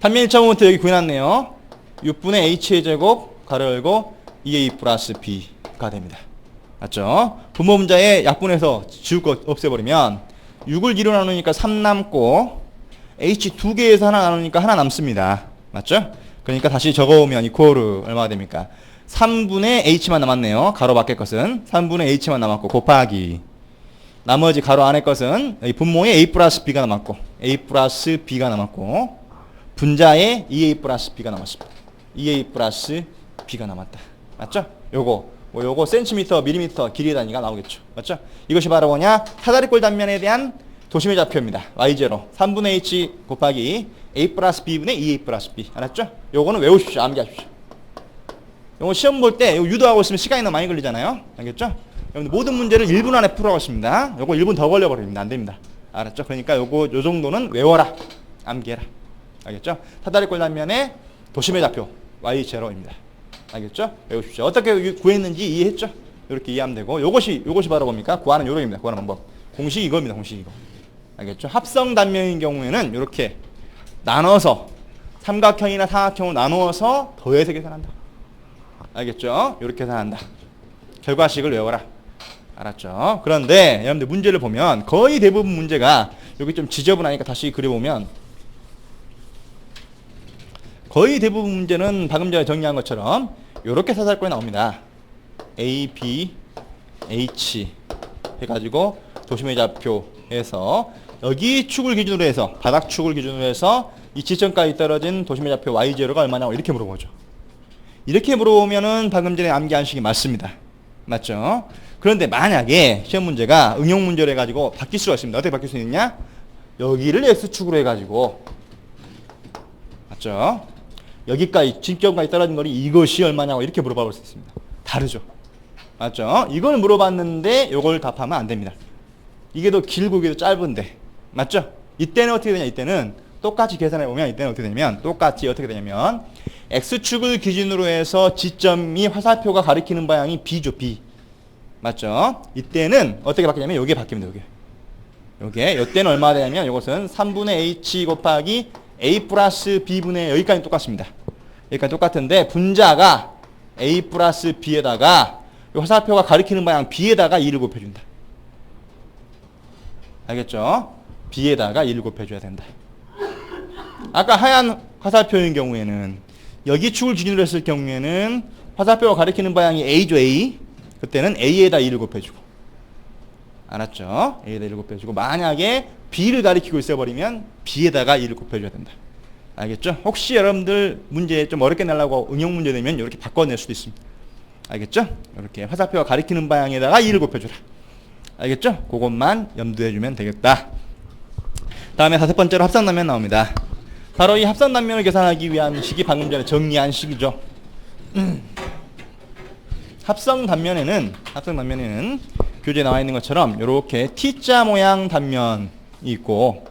Speaker 1: 단면 1차 모멘트 여기 구해놨네요. 6분의 H의 제곱 가로 열고 2A 플러스 B가 됩니다. 맞죠? 분모 분자에 약분해서 지울 거 없애버리면 6을 2로 나누니까 3 남고 H 두 개에서 하나 나누니까 하나 남습니다. 맞죠? 그러니까 다시 적어오면 이코르 얼마가 됩니까? 3분의 H만 남았네요. 가로 밖의 것은 3분의 H만 남았고 곱하기 나머지 가로 안의 것은 여기 분모에 A 플러스 B가 남았고 A 플러스 B가 남았고 분자에 2A 플러스 B가 남았습니다. 2A 플러스 B가 남았다. 맞죠? 요거 센티미터, 밀리미터 길이의 단위가 나오겠죠. 맞죠? 이것이 바로 뭐냐? 사다리꼴 단면에 대한 도심의 좌표입니다. Y0 3분의 H 곱하기 A 플러스 B분의 2A 플러스 B. 알았죠? 요거는 외우십시오. 암기하십시오. 요거 시험 볼 때 유도하고 있으면 시간이 너무 많이 걸리잖아요. 알겠죠? 여러분들 모든 문제를 1분 안에 풀어가고 있습니다. 요거 1분 더 걸려버립니다. 안 됩니다. 알았죠? 그러니까 요 정도는 외워라. 암기해라. 알겠죠? 사다리꼴 단면의 도심의 좌표 Y0입니다. 알겠죠? 외우십시오. 어떻게 구했는지 이해했죠? 이렇게 이해하면 되고, 요것이 바로 뭡니까? 구하는 요령입니다. 구하는 방법. 공식이 이겁니다. 공식이 이거. 알겠죠? 합성 단면인 경우에는 이렇게 나눠서 삼각형이나 사각형으로 나누어서 더해서 계산한다. 알겠죠? 이렇게 계산한다. 결과식을 외워라. 알았죠? 그런데 여러분들 문제를 보면 거의 대부분 문제가 여기 좀 지저분하니까 다시 그려보면 거의 대부분 문제는 방금 전에 정리한 것처럼 이렇게 사살권이 나옵니다. A, B, H 해가지고 도심의 좌표에서 여기 축을 기준으로 해서 바닥 축을 기준으로 해서 이 지점까지 떨어진 도심의 좌표 Y0가 얼마냐고 이렇게 물어보죠. 이렇게 물어보면은 방금 전에 암기한 식이 맞습니다. 맞죠? 그런데 만약에 시험 문제가 응용 문제로 해가지고 바뀔 수가 있습니다. 어떻게 바뀔 수 있느냐? 여기를 X축으로 해가지고 맞죠? 여기까지 지점까지 떨어진 거리 이것이 얼마냐고 이렇게 물어볼 수 있습니다. 다르죠? 맞죠? 이걸 물어봤는데 이걸 답하면 안 됩니다. 이게 더 길고 이게 더 짧은데 맞죠? 이때는 어떻게 되냐? 이때는 똑같이 계산해 보면 이때는 어떻게 되냐면 똑같이 어떻게 되냐면 X축을 기준으로 해서 지점이 화살표가 가리키는 방향이 B죠. B. 맞죠? 이때는 어떻게 바뀌냐면 요게 바뀝니다. 요게 이때는 얼마가 되냐면 이것은 3분의 H 곱하기 A 플러스 B분의 여기까지 똑같습니다. 여기까지 똑같은데 분자가 A 플러스 B에다가 화살표가 가리키는 방향 B에다가 2를 곱해준다. 알겠죠? B에다가 2를 곱해줘야 된다. 아까 하얀 화살표인 경우에는 여기 축을 기준으로 했을 경우에는 화살표가 가리키는 방향이 A죠. A. 그때는 A에다 2를 곱해주고 알았죠? A에다 1을 곱해주고 만약에 B를 가리키고 있어버리면 B에다가 2를 곱해줘야 된다. 알겠죠? 혹시 여러분들 문제 좀 어렵게 내려고 응용 문제 되면 이렇게 바꿔낼 수도 있습니다. 알겠죠? 이렇게 화살표가 가리키는 방향에다가 2를 곱해줘라. 알겠죠? 그것만 염두해주면 되겠다. 다음에 5번째로 합성단면 나옵니다. 바로 이 합성단면을 계산하기 위한 식이 방금 전에 정리한 식이죠. 합성단면에는 교재에 나와 있는 것처럼 이렇게 T자 모양 단면이 있고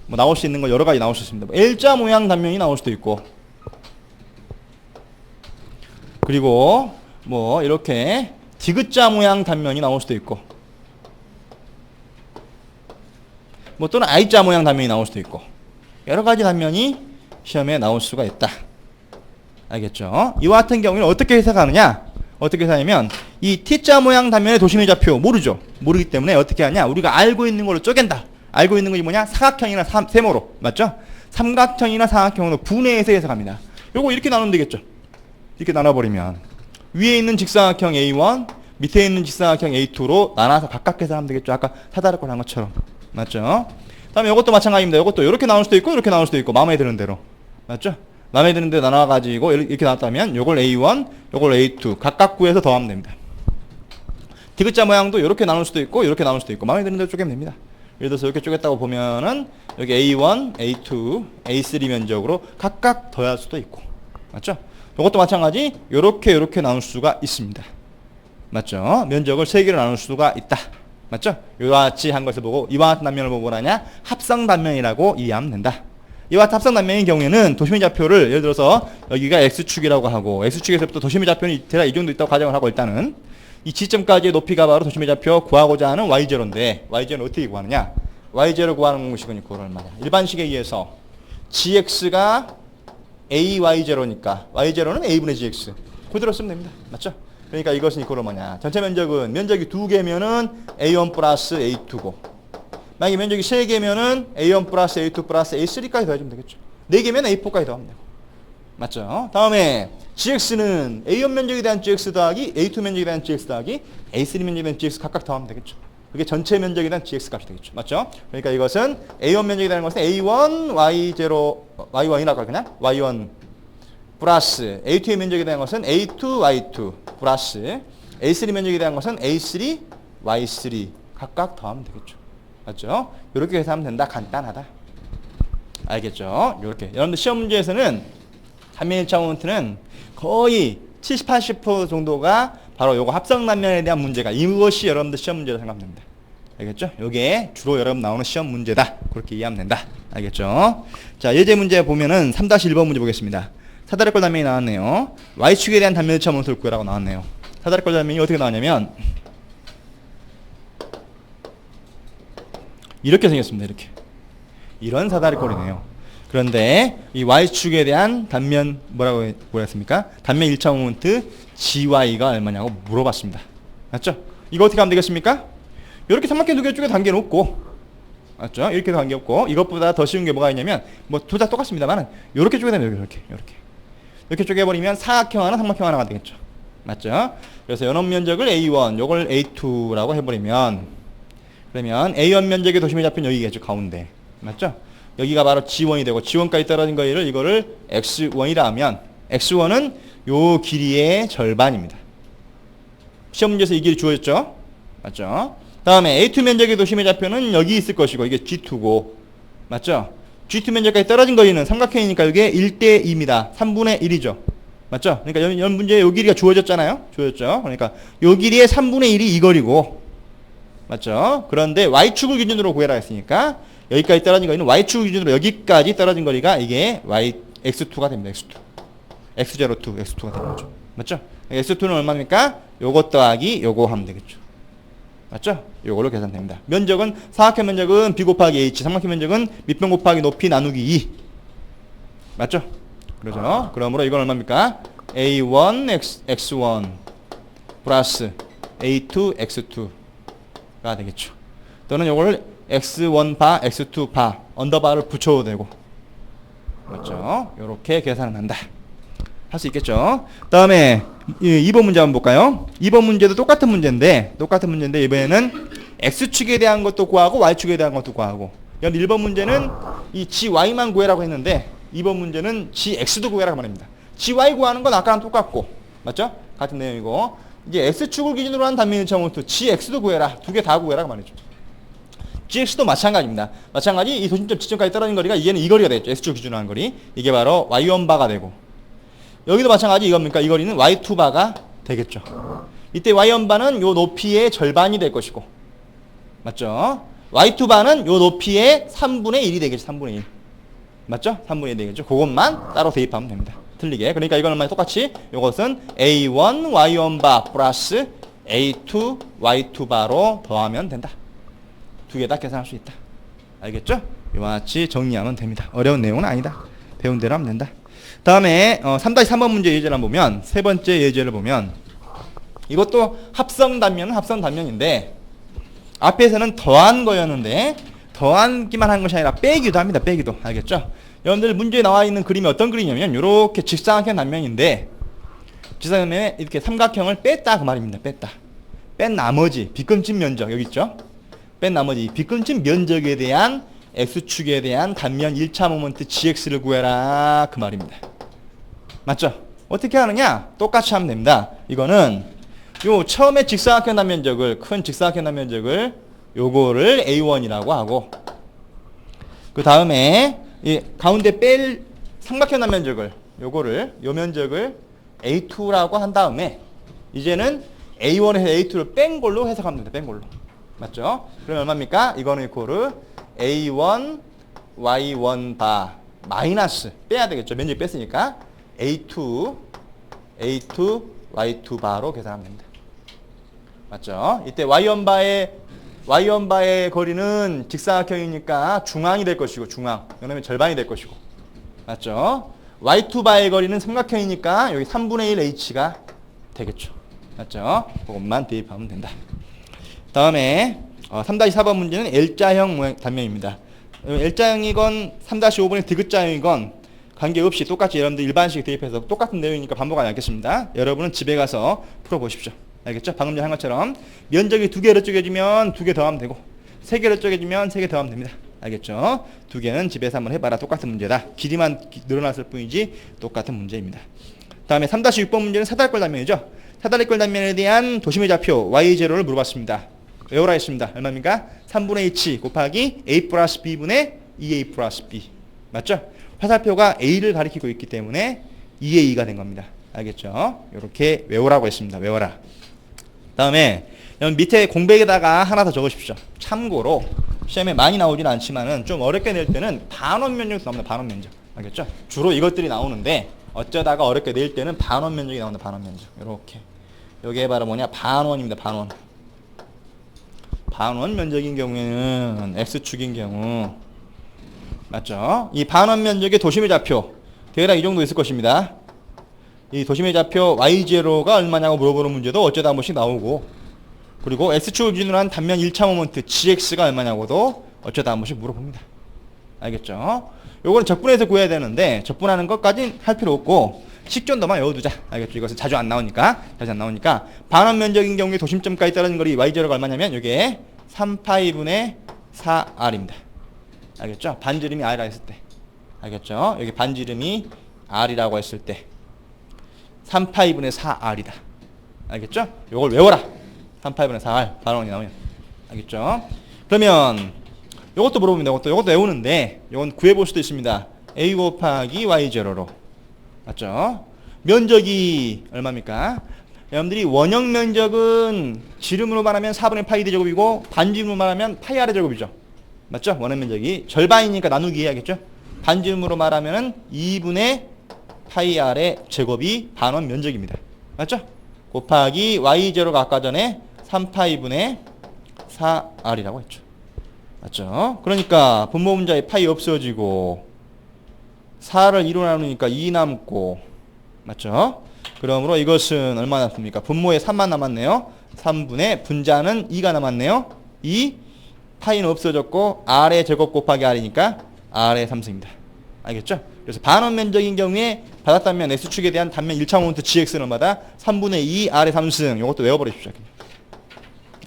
Speaker 1: 뭐 나올 수 있는 거 여러 가지 나올 수 있습니다. L자 모양 단면이 나올 수도 있고 그리고 뭐 이렇게 디귿자 모양 단면이 나올 수도 있고 뭐 또는 I자 모양 단면이 나올 수도 있고 여러 가지 단면이 시험에 나올 수가 있다. 알겠죠? 이와 같은 경우는 어떻게 해석하느냐? 어떻게 해석하냐면 이 T자 모양 단면의 도심의 좌표 모르죠? 모르기 때문에 어떻게 하냐? 우리가 알고 있는 걸로 쪼갠다. 알고 있는 것이 뭐냐? 사각형이나 세모로. 맞죠? 삼각형이나 사각형으로 분해해서 해석합니다. 요거 이렇게 나누면 되겠죠? 이렇게 나눠버리면 위에 있는 직사각형 A1 밑에 있는 직사각형 A2로 나눠서 각각 해석하면 되겠죠? 아까 사다리꼴 한 것처럼. 맞죠? 다음에 이것도 마찬가지입니다. 이것도 이렇게 나올 수도 있고 이렇게 나올 수도 있고 마음에 드는 대로. 맞죠? 마음에 드는 대로 나눠가지고 이렇게 나왔다면 요걸 A1, 요걸 A2 각각 구해서 더하면 됩니다. 디귿자 모양도 이렇게 나눌 수도 있고 이렇게 나눌 수도 있고 마음에 드는 대로 쪼개면 됩니다. 예를 들어서 이렇게 쪼갰다고 보면은 여기 A1, A2, A3 면적으로 각각 더할 수도 있고 맞죠? 이것도 마찬가지 요렇게 나눌 수가 있습니다. 맞죠? 면적을 3개로 나눌 수가 있다. 맞죠? 이와 같이 한 것을 보고 이와 같은 단면을 보고 뭐라냐? 합성단면이라고 이해하면 된다. 이와 같은 합성단면인 경우에는 도심의 좌표를 예를 들어서 여기가 X축이라고 하고 X축에서부터 도심의 좌표는 대략 이 정도 있다고 가정을 하고 일단은 이 지점까지의 높이가 바로 도심의 좌표 구하고자 하는 Y0인데 Y0는 어떻게 구하느냐? Y0 구하는 공식은 이거 얼마냐? 일반식에 의해서 GX가 AY0니까 Y0는 A분의 GX 그대로 쓰면 됩니다. 맞죠? 그러니까 이것은 이거로 뭐냐? 전체 면적은 면적이 2개면은 A1 플러스 A2고 만약에 면적이 3개면은 A1 플러스 A2 플러스 A3까지 더해주면 되겠죠. 4개면 A4까지 더하면 되고 맞죠? 다음에 GX는 A1 면적에 대한 GX 더하기 A2 면적에 대한 GX 더하기 A3 면적에 대한 GX 각각 더하면 되겠죠. 그게 전체 면적에 대한 GX 값이 되겠죠. 맞죠? 그러니까 이것은 A1 면적에 대한 것은 A1 Y0 Y1이라고 할 거냐? Y1 플러스 A2의 면적에 대한 것은 A2 Y2 플러스 A3 면적에 대한 것은 A3 Y3 각각 더하면 되겠죠. 맞죠? 이렇게 해서 하면 된다. 간단하다. 알겠죠? 이렇게. 여러분들 시험 문제에서는 3일 1차 모멘트는 거의 70, 80% 정도가 바로 요거 합성단면에 대한 문제가 이것이 여러분들 시험 문제로 생각합니다. 알겠죠? 요게 주로 여러분 나오는 시험 문제다. 그렇게 이해하면 된다. 알겠죠? 자, 예제 문제 보면은 3-1번 문제 보겠습니다. 사다리꼴 단면이 나왔네요. Y축에 대한 단면 1차 모멘트를 구해라고 나왔네요. 사다리꼴 단면이 어떻게 나오냐면 이렇게 생겼습니다. 이렇게. 이런 사다리꼴이네요. 그런데 이 y축에 대한 단면 뭐라고 했습니까? 단면 1차 모멘트 gy가 얼마냐고 물어봤습니다. 맞죠? 이거 어떻게 하면 되겠습니까? 이렇게 삼각형 두 개 쪽에 단계 놓고, 맞죠? 이렇게 단계 없고, 이것보다 더 쉬운 게 뭐가 있냐면, 뭐 둘 다 똑같습니다만은 이렇게 쪼개면 이렇게 쪼개버리면 사각형 하나, 삼각형 하나가 되겠죠. 맞죠? 그래서 연원 면적을 A1, 요걸 A2라고 해버리면, 그러면 A1 면적의 도심이 잡힌 여기겠죠, 가운데. 맞죠? 여기가 바로 G1이 되고, G1까지 떨어진 거를 이거를 X1이라 하면, X1은 요 길이의 절반입니다. 시험 문제에서 이 길이 주어졌죠? 맞죠? 다음에 A2 면적의 도심의 좌표는 여기 있을 것이고, 이게 G2고, 맞죠? G2 면적까지 떨어진 거리는 삼각형이니까 이게 1대 2입니다. 3분의 1이죠. 맞죠? 그러니까 연 문제에 요 길이가 주어졌잖아요? 주어졌죠? 그러니까 요 길이의 3분의 1이 이 거리고, 맞죠? 그런데 Y축을 기준으로 구해라 했으니까, 여기까지 떨어진 거리는 Y축을 기준으로 여기까지 떨어진 거리가 이게 X2가 됩니다. X2. X02, X2가 되는 거죠. 맞죠? X2는 얼마입니까? 요거 더하기 요거 하면 되겠죠. 맞죠? 요걸로 계산됩니다. 면적은 사각형 면적은 B 곱하기 H, 삼각형 면적은 밑변 곱하기 높이 나누기 2. 맞죠? 그러죠? 그러므로 이건 얼마입니까? A1 X1 플러스 A2 X2가 되겠죠. 또는 요걸 X1 바 X2 바 언더바를 붙여도 되고, 맞죠? 요렇게 계산을 한다. 할 수 있겠죠. 다음에 2번 문제 한번 볼까요? 2번 문제도 똑같은 문제인데 이번에는 X축에 대한 것도 구하고 Y축에 대한 것도 구하고, 1번 문제는 이 GY만 구해라고 했는데 2번 문제는 GX도 구해라고 말입니다. GY 구하는 건 아까랑 똑같고, 맞죠? 같은 내용이고, 이제 X축을 기준으로 한 단면 1차 모멘트 GX도 구해라. 두 개 다 구해라고 말이죠. GX도 마찬가지입니다. 마찬가지 이 도심점 지점까지 떨어진 거리가 얘는 이 거리가 되겠죠. X축 기준으로 한 거리. 이게 바로 Y1바가 되고, 여기도 마찬가지 이겁니까? 이 거리는 Y2바가 되겠죠. 이때 Y1바는 요 높이의 절반이 될 것이고, 맞죠? Y2바는 요 높이의 3분의 1이 되겠죠. 3분의 1. 맞죠? 3분의 1 되겠죠. 그것만 따로 대입하면 됩니다. 틀리게. 그러니까 이건 얼마나 똑같이 요것은 A1 Y1바 플러스 A2 Y2바로 더하면 된다. 두 개 다 계산할 수 있다. 알겠죠? 이와 같이 정리하면 됩니다. 어려운 내용은 아니다. 배운 대로 하면 된다. 다음에 3-3번 문제 예제를 보면, 세 번째 예제를 보면, 이것도 합성 단면인데 앞에서는 더한 거였는데 더한기만 한 것이 아니라 빼기도 합니다. 빼기도. 알겠죠? 여러분들 문제에 나와 있는 그림이 어떤 그림이냐면 이렇게 직사각형 단면인데, 직사각형에 이렇게 삼각형을 뺐다 그 말입니다. 뺀 나머지 빗금친 면적 여기 있죠? 뺀 나머지 빗금친 면적에 대한 X축에 대한 단면 1차 모멘트 GX를 구해라 그 말입니다. 맞죠? 어떻게 하느냐? 똑같이 하면 됩니다. 이거는 요 처음에 직사각형 단면적을, 큰 직사각형 단면적을 요거를 A1이라고 하고, 그 다음에 이 가운데 뺄 삼각형 단면적을 요 면적을 A2라고 한 다음에 이제는 A1에서 A2를 뺀 걸로 해석하면 됩니다. 뺀 걸로. 맞죠? 그럼 얼마입니까? 이거는 이코르 A1 Y1 바 마이너스 빼야 되겠죠. 면적 뺐으니까 A2 Y2 바로 계산하면 됩니다. 맞죠? 이때 Y1 바의 거리는 직사각형이니까 중앙이 될 것이고, 중앙. 왜냐면 절반이 될 것이고. 맞죠? Y2 바의 거리는 삼각형이니까 여기 3분의 1 H가 되겠죠. 맞죠? 그것만 대입하면 된다. 다음에 3-4번 문제는 L자형 모양 단면입니다. L자형이건 3-5번의 디귿자형이건 관계없이 똑같이 여러분들 일반식 대입해서 똑같은 내용이니까 반복하지 않겠습니다. 여러분은 집에 가서 풀어보십시오. 알겠죠? 방금 전에 한 것처럼 면적이 두 개로 쪼개지면 두 개 더하면 되고, 세 개로 쪼개지면 세 개 더하면 됩니다. 알겠죠? 두 개는 집에서 한번 해봐라. 똑같은 문제다. 길이만 늘어났을 뿐이지 똑같은 문제입니다. 다음에 3-6번 문제는 사다리꼴 단면이죠. 사다리꼴 단면에 대한 도심의 좌표 Y0를 물어봤습니다. 외우라 했습니다. 얼마입니까? 3분의 H 곱하기 A 플러스 B분의 2A 플러스 B. 맞죠? 화살표가 A를 가리키고 있기 때문에 2A2가 된 겁니다. 알겠죠? 이렇게 외우라고 했습니다. 외워라. 다음에 밑에 공백에다가 하나 더 적으십시오. 참고로 시험에 많이 나오진 않지만은 좀 어렵게 낼 때는 반원 면적도 나옵니다. 반원 면적. 알겠죠? 주로 이것들이 나오는데 어쩌다가 어렵게 낼 때는 반원 면적이 나온다. 반원 면적. 이렇게 요게 바로 뭐냐? 반원입니다. 반원. 반원 면적인 경우에는 X축인 경우 맞죠? 이 반원 면적의 도심의 좌표 대략 이 정도 있을 것입니다. 이 도심의 좌표 Y0가 얼마냐고 물어보는 문제도 어쩌다 한 번씩 나오고 그리고 X축을 기준으로 한 단면 1차 모먼트 GX가 얼마냐고도 어쩌다 한 번씩 물어봅니다. 알겠죠? 요거는 적분해서 구해야 되는데 적분하는 것까지는 할 필요 없고 식전도만 외워두자. 알겠죠? 이것은 자주 안 나오니까 반원 면적인 경우에 도심점까지 떨어진 거리 Y0가 얼마냐면 이게 3파이분의 4R입니다. 알겠죠? 반지름이 R이라 했을 때. 알겠죠? 여기 반지름이 R이라고 했을 때 3파이분의 4R이다. 알겠죠? 요걸 외워라. 3파이분의 4R 반원이 나오면. 알겠죠? 그러면 요것도 물어봅니다. 요것도 외우는데 요건 구해볼 수도 있습니다. A 곱하기 Y0로. 맞죠? 면적이 얼마입니까? 여러분들이 원형 면적은 지름으로 말하면 4분의 파이 D제곱이고 반지름으로 말하면 파이 R의 제곱이죠. 맞죠? 원형 면적이 절반이니까 나누기 해야겠죠? 반지름으로 말하면 2분의 파이 R의 제곱이 반원 면적입니다. 맞죠? 곱하기 Y0가 아까 전에 3파이분의 4R이라고 했죠. 맞죠? 그러니까 분모 분자에 파이 없어지고 4를 2로 나누니까 2 남고 맞죠? 그러므로 이것은 얼마 남습니까? 분모에 3만 남았네요. 3분의 분자는 2가 남았네요. 2 파이는 없어졌고 R의 제곱 곱하기 R이니까 R의 3승입니다. 알겠죠? 그래서 반원 면적인 경우에 받았다면 X축에 대한 단면 1차 모멘트 GX는 얼마다? 3분의 2 R의 3승. 이것도 외워버리십시오.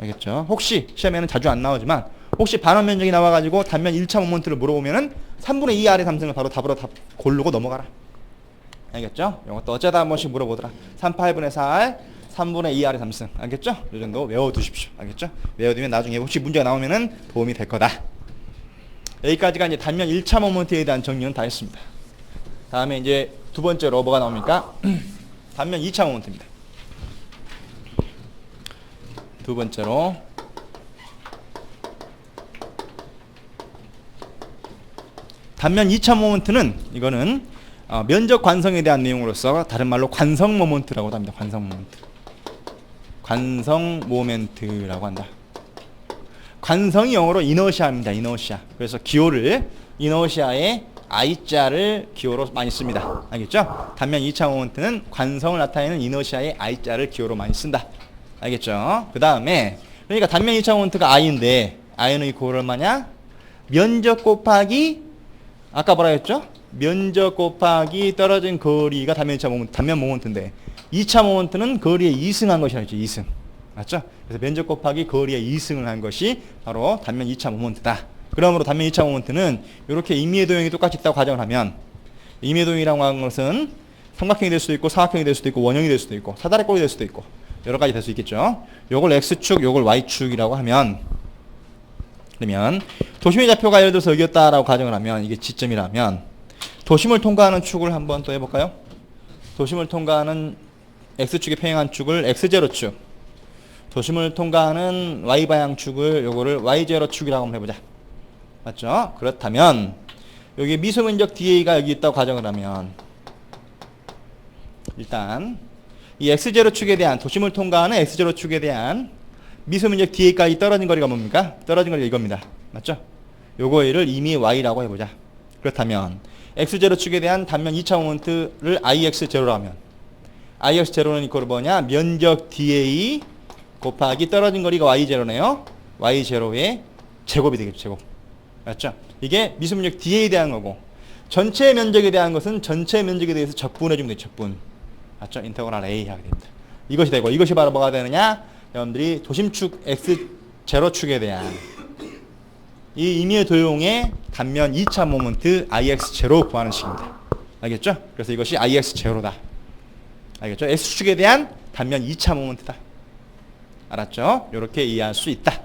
Speaker 1: 알겠죠? 혹시 시험에는 자주 안 나오지만 혹시 반원 면적이 나와가지고 단면 1차 모멘트를 물어보면은 3분의 2 R의 3승을 바로 답으로 고르고 넘어가라. 알겠죠? 이것도 어쩌다 한 번씩 물어보더라. 3파이분의 4R, 3분의 2 R의 3승. 알겠죠? 이 정도 외워두십시오. 알겠죠? 외워두면 나중에 혹시 문제가 나오면은 도움이 될 거다. 여기까지가 이제 단면 1차 모멘트에 대한 정리는 다 했습니다. 다음에 이제 두 번째로 뭐가 나옵니까? 단면 2차 모멘트입니다. 두 번째로 단면 2차 모멘트는 이거는 면적 관성에 대한 내용으로서 다른 말로 관성 모멘트라고도 합니다. 관성 모멘트. 관성 모멘트라고 한다. 관성이 영어로 이너시아입니다. 이너시아. 그래서 기호를 이너시아의 I자를 기호로 많이 씁니다. 알겠죠? 단면 2차 모멘트는 관성을 나타내는 이너시아의 I자를 기호로 많이 쓴다. 알겠죠? 그 다음에 그러니까 단면 2차 모멘트가 I인데 I는 기호를 얼마냐? 면적 곱하기 아까 뭐라 했죠? 면적 곱하기 떨어진 거리가 단면 2차 모멘트, 단면 모멘트인데 2차 모멘트는 거리에 2승한 것이라 했죠. 2승. 맞죠? 그래서 면적 곱하기 거리에 2승을 한 것이 바로 단면 2차 모멘트다. 그러므로 단면 2차 모멘트는 이렇게 임의의 도형이 똑같이 있다고 가정을 하면 임의의 도형이라고 하는 것은 삼각형이 될 수도 있고 사각형이 될 수도 있고 원형이 될 수도 있고 사다리 꼴이 될 수도 있고 여러 가지 될 수 있겠죠. 요걸 X축, 요걸 Y축이라고 하면 그러면 도심의 좌표가 예를 들어서 여기였다라고 가정을 하면 이게 지점이라면 도심을 통과하는 축을 한번 또 해볼까요? 도심을 통과하는 X축에 평행한 축을 X0축, 도심을 통과하는 Y방향축을 요거를 Y0축이라고 한번 해보자. 맞죠? 그렇다면 여기 미소면적 DA가 여기 있다고 가정을 하면 일단 이 X0축에 대한 도심을 통과하는 X0축에 대한 미소면적 DA까지 떨어진 거리가 뭡니까? 떨어진 거리가 이겁니다. 맞죠? 요거를 이미 Y라고 해보자. 그렇다면 X0축에 대한 단면 2차 모멘트를 IX0로 하면 IX0는 이꼴 뭐냐? 면적 DA 곱하기 떨어진 거리가 Y0네요. Y0의 제곱이 되겠죠. 제곱. 맞죠? 이게 미소면적 DA에 대한 거고 전체 면적에 대한 것은 전체 면적에 대해서 적분해주면 되죠. 적분. 맞죠? 인테그랄 A 하게 됩니다. 이것이 되고 이것이 바로 뭐가 되느냐? 여러분들이 도심축 X0축에 대한 이 임의의 도형의 단면 2차 모멘트 IX0 구하는 식입니다. 알겠죠? 그래서 이것이 IX0다. 알겠죠? X축에 대한 단면 2차 모멘트다. 알았죠? 이렇게 이해할 수 있다.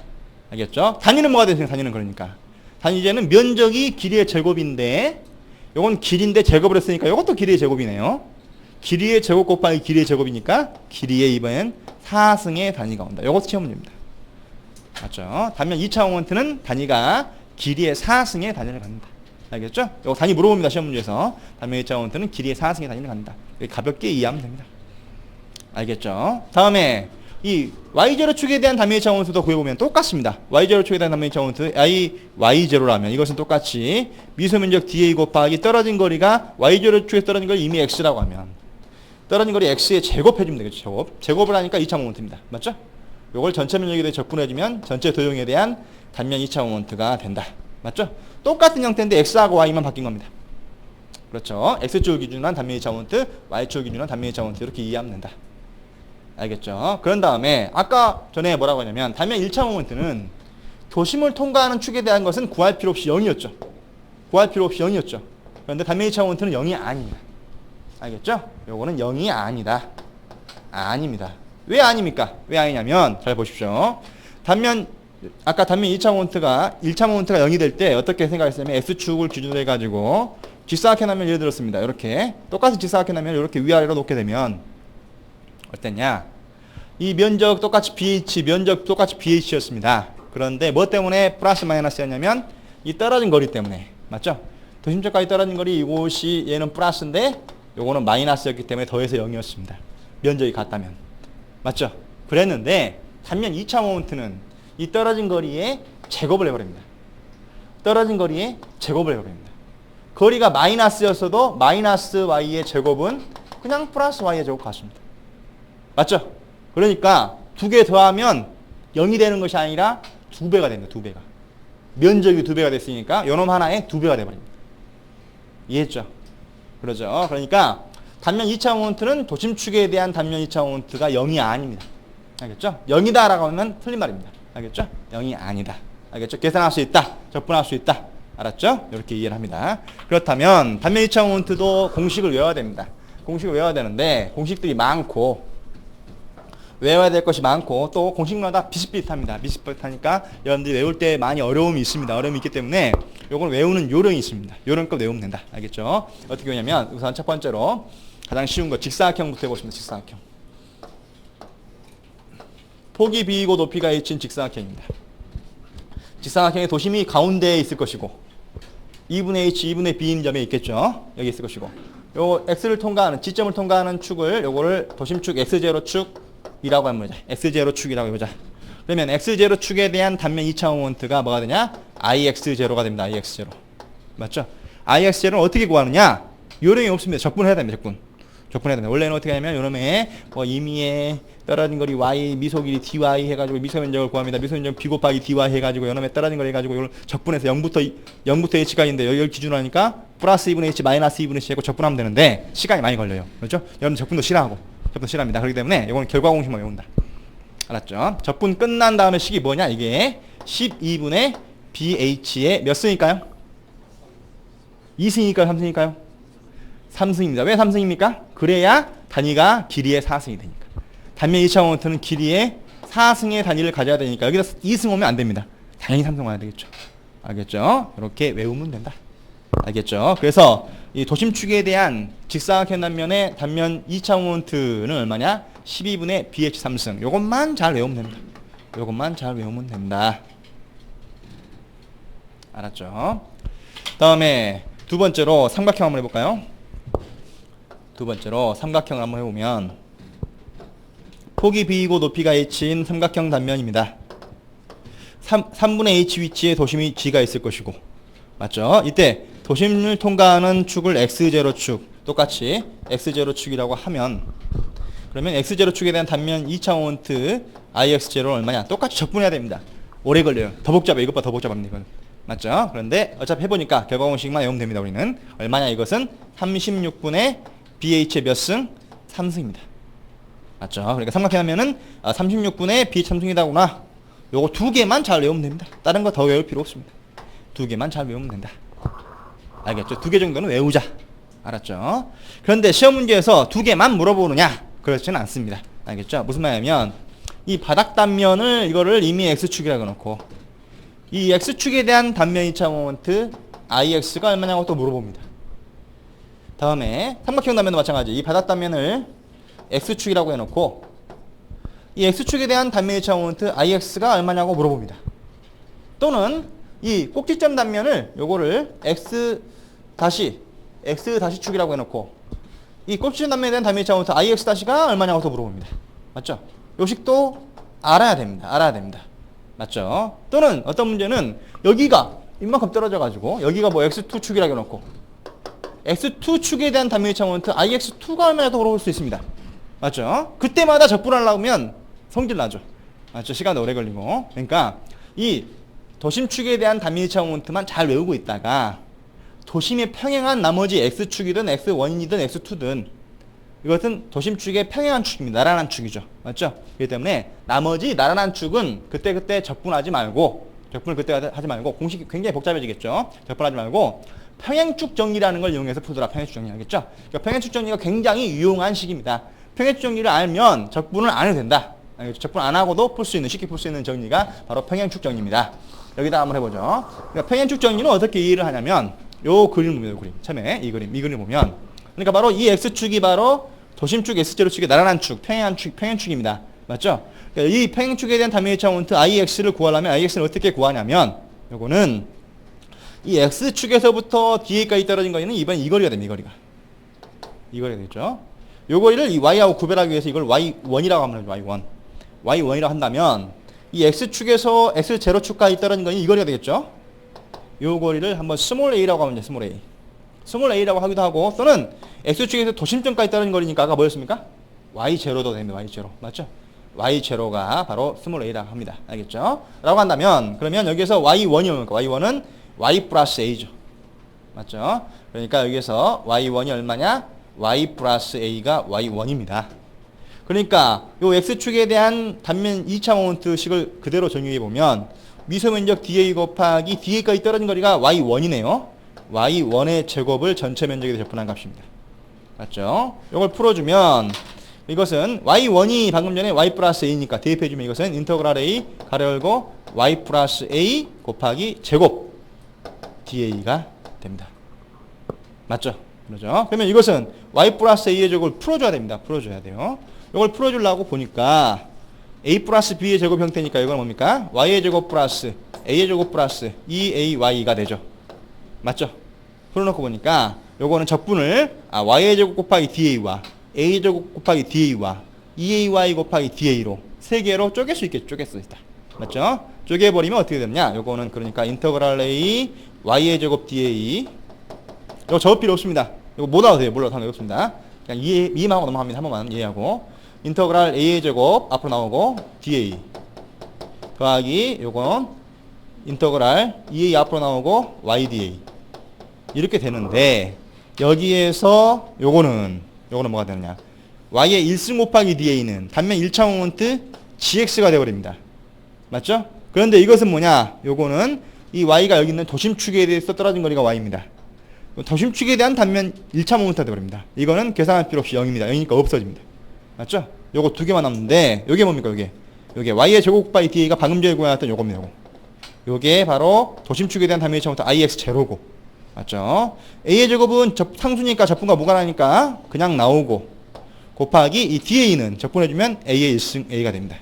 Speaker 1: 알겠죠? 단위는 뭐가 되세요? 단위는 그러니까. 단위제는 면적이 길이의 제곱인데 요건 길인데 제곱을 했으니까 요것도 길이의 제곱이네요. 길이의 제곱 곱하기 길이의 제곱이니까 길이의 이번엔 4승의 단위가 온다. 요것도 시험 문제입니다. 맞죠? 단면 2차 모멘트는 단위가 길이의 4승의 단위를 갖는다. 알겠죠? 요거 단위 물어봅니다. 시험 문제에서. 단면 2차 모멘트는 길이의 4승의 단위를 갖는다. 가볍게 이해하면 됩니다. 알겠죠? 다음에 이 y0축에 대한 단면 2차 모멘트도 구해보면 똑같습니다. y0축에 대한 단면 2차 모멘트 y0라면 이것은 똑같이 미소면적 dA 곱하기 떨어진 거리가 y0축에서 떨어진 거리 이미 x라고 하면 떨어진 거리 x의 제곱해주면 되겠죠. 제곱을 하니까 2차 모멘트입니다. 맞죠? 요걸 전체 면적에 대해 적분해주면 전체 도형에 대한 단면 2차 모멘트가 된다. 맞죠? 똑같은 형태인데 x하고 y만 바뀐 겁니다. 그렇죠? x축을 기준으로 한 단면 2차 모멘트, y축을 기준으로 한 단면 2차 모멘트 이렇게 이해하면 된다. 알겠죠? 그런 다음에 아까 전에 뭐라고 하냐면 단면 1차 모멘트는 도심을 통과하는 축에 대한 것은 구할 필요 없이 0이었죠. 구할 필요 없이 0이었죠. 그런데 단면 2차 모멘트는 0이 아닙니다. 알겠죠? 요거는 0이 아니다. 아닙니다. 왜 아닙니까? 왜 아니냐면 잘 보십시오. 아까 단면 2차 모멘트가 1차 모멘트가 0이 될 때 어떻게 생각했냐면 X축을 기준으로 해가지고 직사각형하면 예를 들었습니다. 이렇게 똑같은 직사각형하면 이렇게 위아래로 놓게 되면 어땠냐? 이 면적 똑같이 BH, 면적 똑같이 BH였습니다. 그런데 뭐 때문에 플러스 마이너스였냐면 이 떨어진 거리 때문에. 맞죠? 도심점까지 떨어진 거리 이곳이 얘는 플러스인데 요거는 마이너스였기 때문에 더해서 0이었습니다. 면적이 같다면. 맞죠? 그랬는데 단면 2차 모멘트는 이 떨어진 거리에 제곱을 해버립니다. 떨어진 거리에 제곱을 해버립니다. 거리가 마이너스였어도 마이너스 y의 제곱은 그냥 플러스 y의 제곱 같습니다. 맞죠? 그러니까 두 개 더하면 0이 되는 것이 아니라 2배가 됩니다. 2배가. 면적이 2배가 됐으니까 요놈 하나에 2배가 돼버립니다. 이해했죠? 그러죠? 그러니까 단면 2차 모멘트는 도심축에 대한 단면 2차 모멘트가 0이 아닙니다. 알겠죠? 0이다 라고 하면 틀린 말입니다. 알겠죠? 0이 아니다. 알겠죠? 계산할 수 있다. 적분할 수 있다. 알았죠? 이렇게 이해를 합니다. 그렇다면 단면 2차 모멘트도 공식을 외워야 됩니다. 공식을 외워야 되는데 공식들이 많고 외워야 될 것이 많고 또 공식마다 비슷비슷합니다. 비슷비슷하니까 여러분들이 외울 때 많이 어려움이 있습니다. 어려움이 있기 때문에 요걸 외우는 요령이 있습니다. 요령껏 외우면 된다. 알겠죠? 어떻게 외우냐면 우선 첫 번째로 가장 쉬운 거 직사각형부터 해보십니다. 직사각형. 폭이 b이고 높이가 h인 직사각형입니다. 직사각형의 도심이 가운데에 있을 것이고 2분의 h, 2분의 b인 점에 있겠죠. 여기 있을 것이고 요 x를 통과하는 지점을 통과하는 축을 요거를 도심축 x0축이라고 하면 보자. x0축이라고 해보자. 그러면 x0축에 대한 단면 2차 모멘트가 뭐가 되냐? ix0가 됩니다. ix0. 맞죠? ix0는 어떻게 구하느냐? 요령이 없습니다. 적분해야 됩니다. 적분해야 됩니다. 원래는 어떻게 하냐면 요놈에 뭐 임의에 떨어진 거리 y, 미소 길이 dy 해가지고 미소 면적을 구합니다. 미소 면적 b 곱하기 dy 해가지고 요놈에 떨어진 거리 해가지고 이걸 적분해서 0부터 h까지 있는데 여기를 기준으로 하니까 플러스 2분의 h, 마이너스 2분의 h 하고 적분하면 되는데 시간이 많이 걸려요. 그렇죠? 여러분 적분도 싫어하고 적분 싫어합니다. 그렇기 때문에 이거는 결과 공식만 외운다. 알았죠? 적분 끝난 다음에 식이 뭐냐? 이게 12분의 bh의 몇 승일까요? 2승일까요? 3승일까요? 3승입니다. 왜 3승입니까? 그래야 단위가 길이의 4승이 되니까. 단면 2차 모멘트는 길이의 4승의 단위를 가져야 되니까 여기서 2승 오면 안 됩니다. 당연히 3승 와야 되겠죠. 알겠죠? 이렇게 외우면 된다. 알겠죠? 그래서 이 도심축에 대한 직사각형 단면의 단면 2차 모멘트는 얼마냐? 12분의 bh 3승. 요것만 잘 외우면 됩니다. 요것만 잘 외우면 된다. 알았죠? 다음에 두 번째로 삼각형 한번 해볼까요? 두 번째로 삼각형을 한번 해보면 폭이 b이고 높이가 h인 삼각형 단면입니다. 3분의 h 위치에 도심이 g가 있을 것이고 맞죠? 이때 도심을 통과하는 축을 x0축 똑같이 x0축이라고 하면 그러면 x0축에 대한 단면 2차 모멘트 ix0는 얼마냐? 똑같이 적분해야 됩니다. 오래 걸려요. 더 복잡해. 이것보다 더 복잡합니다. 이건. 맞죠? 그런데 어차피 해보니까 결과 공식만 외우면 됩니다. 우리는 얼마냐? 이것은 36분의 bh의 몇 승? 3승입니다. 맞죠? 그러니까 삼각형 하면은 36분의 bh 3승이다구나. 요거 두 개만 잘 외우면 됩니다. 다른 거 더 외울 필요 없습니다. 두 개만 잘 외우면 된다. 알겠죠? 두 개 정도는 외우자. 알았죠? 그런데 시험 문제에서 두 개만 물어보느냐? 그렇지는 않습니다. 알겠죠? 무슨 말이냐면 이 바닥 단면을 이거를 이미 x축이라고 놓고 이 x축에 대한 단면 2차 모멘트 ix가 얼마냐고 또 물어봅니다. 다음에 삼각형 단면도 마찬가지. 이 바닥 단면을 x축이라고 해놓고 이 x축에 대한 단면 2차 모멘트 ix가 얼마냐고 물어봅니다. 또는 이 꼭지점 단면을 요거를 x-축이라고 해놓고 이 꼽지는 단면에 대한 단면 2차 모멘트 Ix-가 얼마냐고 또 물어봅니다. 맞죠? 요 식도 알아야 됩니다. 알아야 됩니다. 맞죠? 또는 어떤 문제는 여기가 이만큼 떨어져가지고 여기가 뭐 X2축이라고 해놓고 X2축에 대한 단면 2차 모멘트 Ix2가 얼마냐고 물어볼 수 있습니다. 맞죠? 그때마다 적분하려고 하면 성질 나죠. 맞죠? 시간도 오래 걸리고. 그러니까 이 도심축에 대한 단면 2차 모멘트만 잘 외우고 있다가 도심에 평행한 나머지 X축이든 X1이든 X2든 이것은 도심축의 평행한 축입니다. 나란한 축이죠. 맞죠? 그렇기 때문에 나머지 나란한 축은 그때그때 적분하지 말고 적분을 그때 하지 말고 공식이 굉장히 복잡해지겠죠. 적분하지 말고 평행축 정리라는 걸 이용해서 풀더라. 평행축 정리 알겠죠? 그러니까 평행축 정리가 굉장히 유용한 식입니다. 평행축 정리를 알면 적분을 안 해도 된다. 알겠죠? 적분 안 하고도 풀 수 있는 쉽게 풀 수 있는 정리가 바로 평행축 정리입니다. 여기다 한번 해보죠. 그러니까 평행축 정리는 어떻게 이해를 하냐면 요 그림을 보면 그림 처음에 이 그림 보면 그러니까 바로 이 X축이 바로 도심축 X0축의 나란한 축, 평행축입니다. 맞죠? 그러니까 이 평행축에 대한 단면 2차 모멘트 IX를 구하려면 IX는 어떻게 구하냐면 요거는 이 X축에서부터 DA까지 떨어진 거리는 이번 이 거리가 됩니다. 이 거리가 되죠. 요 거리를 이 Y하고 구별하기 위해서 이걸 Y1이라고 하면 Y1. Y1이라고 한다면 이 X축에서 X0축까지 떨어진 거리는 이 거리가 되겠죠. 요 거리를 한번 스몰 a라고 하면 돼. 스몰 a. 스몰 a라고 하기도 하고 또는 X축에서 도심점까지 떨어진 거리니까 아까 뭐였습니까? Y0도 됩니다. Y0. 맞죠? Y0가 바로 스몰 a라고 합니다. 알겠죠? 라고 한다면 그러면 여기서 Y1이 뭡니까? Y1은 Y 플러스 a죠. 맞죠? 그러니까 여기서 Y1이 얼마냐? Y 플러스 a가 Y1입니다. 그러니까 요 X축에 대한 단면 2차 모멘트 식을 그대로 정의해 보면 미소면적 dA 곱하기 dA까지 떨어진 거리가 Y1이네요. Y1의 제곱을 전체 면적에 접근한 값입니다. 맞죠? 이걸 풀어주면 이것은 Y1이 방금 전에 Y 플러스 A니까 대입해주면 이것은 인터그랄 A 가로 열고 Y 플러스 A 곱하기 제곱 dA가 됩니다. 맞죠? 그러죠? 그러면 이것은 Y 플러스 A의 제곱을 풀어줘야 됩니다. 풀어줘야 돼요. 이걸 풀어주려고 보니까 A 플러스 B의 제곱 형태니까 이건 뭡니까? Y의 제곱 플러스 A의 제곱 플러스 2AY가 되죠. 맞죠? 풀어놓고 보니까 요거는 적분을 Y의 제곱 곱하기 DA와 A의 제곱 곱하기 DA와 2AY 곱하기 DA로 세 개로 쪼갤 수 있겠죠. 쪼갤 수 있다. 맞죠? 쪼개버리면 어떻게 되느냐? 요거는 그러니까 인터그랄 A Y의 제곱 DA 이거 적을 필요 없습니다. 이거 못 알아도 돼요. 몰라도 상관없습니다. 그냥 이해만 하고 넘어갑니다. 한 번만 이해하고 인터그랄 A의 제곱 앞으로 나오고 DA 더하기 요건 인터그랄 2A 앞으로 나오고 YDA 이렇게 되는데 여기에서 요거는 뭐가 되느냐 Y의 1승 곱하기 DA는 단면 1차 모멘트 GX가 되어버립니다. 맞죠? 그런데 이것은 뭐냐 요거는 이 Y가 여기 있는 도심축에 대해서 떨어진 거리가 Y입니다. 도심축에 대한 단면 1차 모멘트가 되어버립니다. 이거는 계산할 필요 없이 0입니다. 0이니까 없어집니다. 맞죠? 요거 두 개만 남는데 요게 뭡니까 요게 Y의 제곱 곱하기 DA가 방금 전에 구해놨던 요겁니다. 요게 바로 도심축에 대한 단면 1차 모멘트 IX0고 맞죠? A의 제곱은 상수니까 적분과 무관하니까 그냥 나오고 곱하기 이 DA는 적분해주면 A의 1승 A가 됩니다.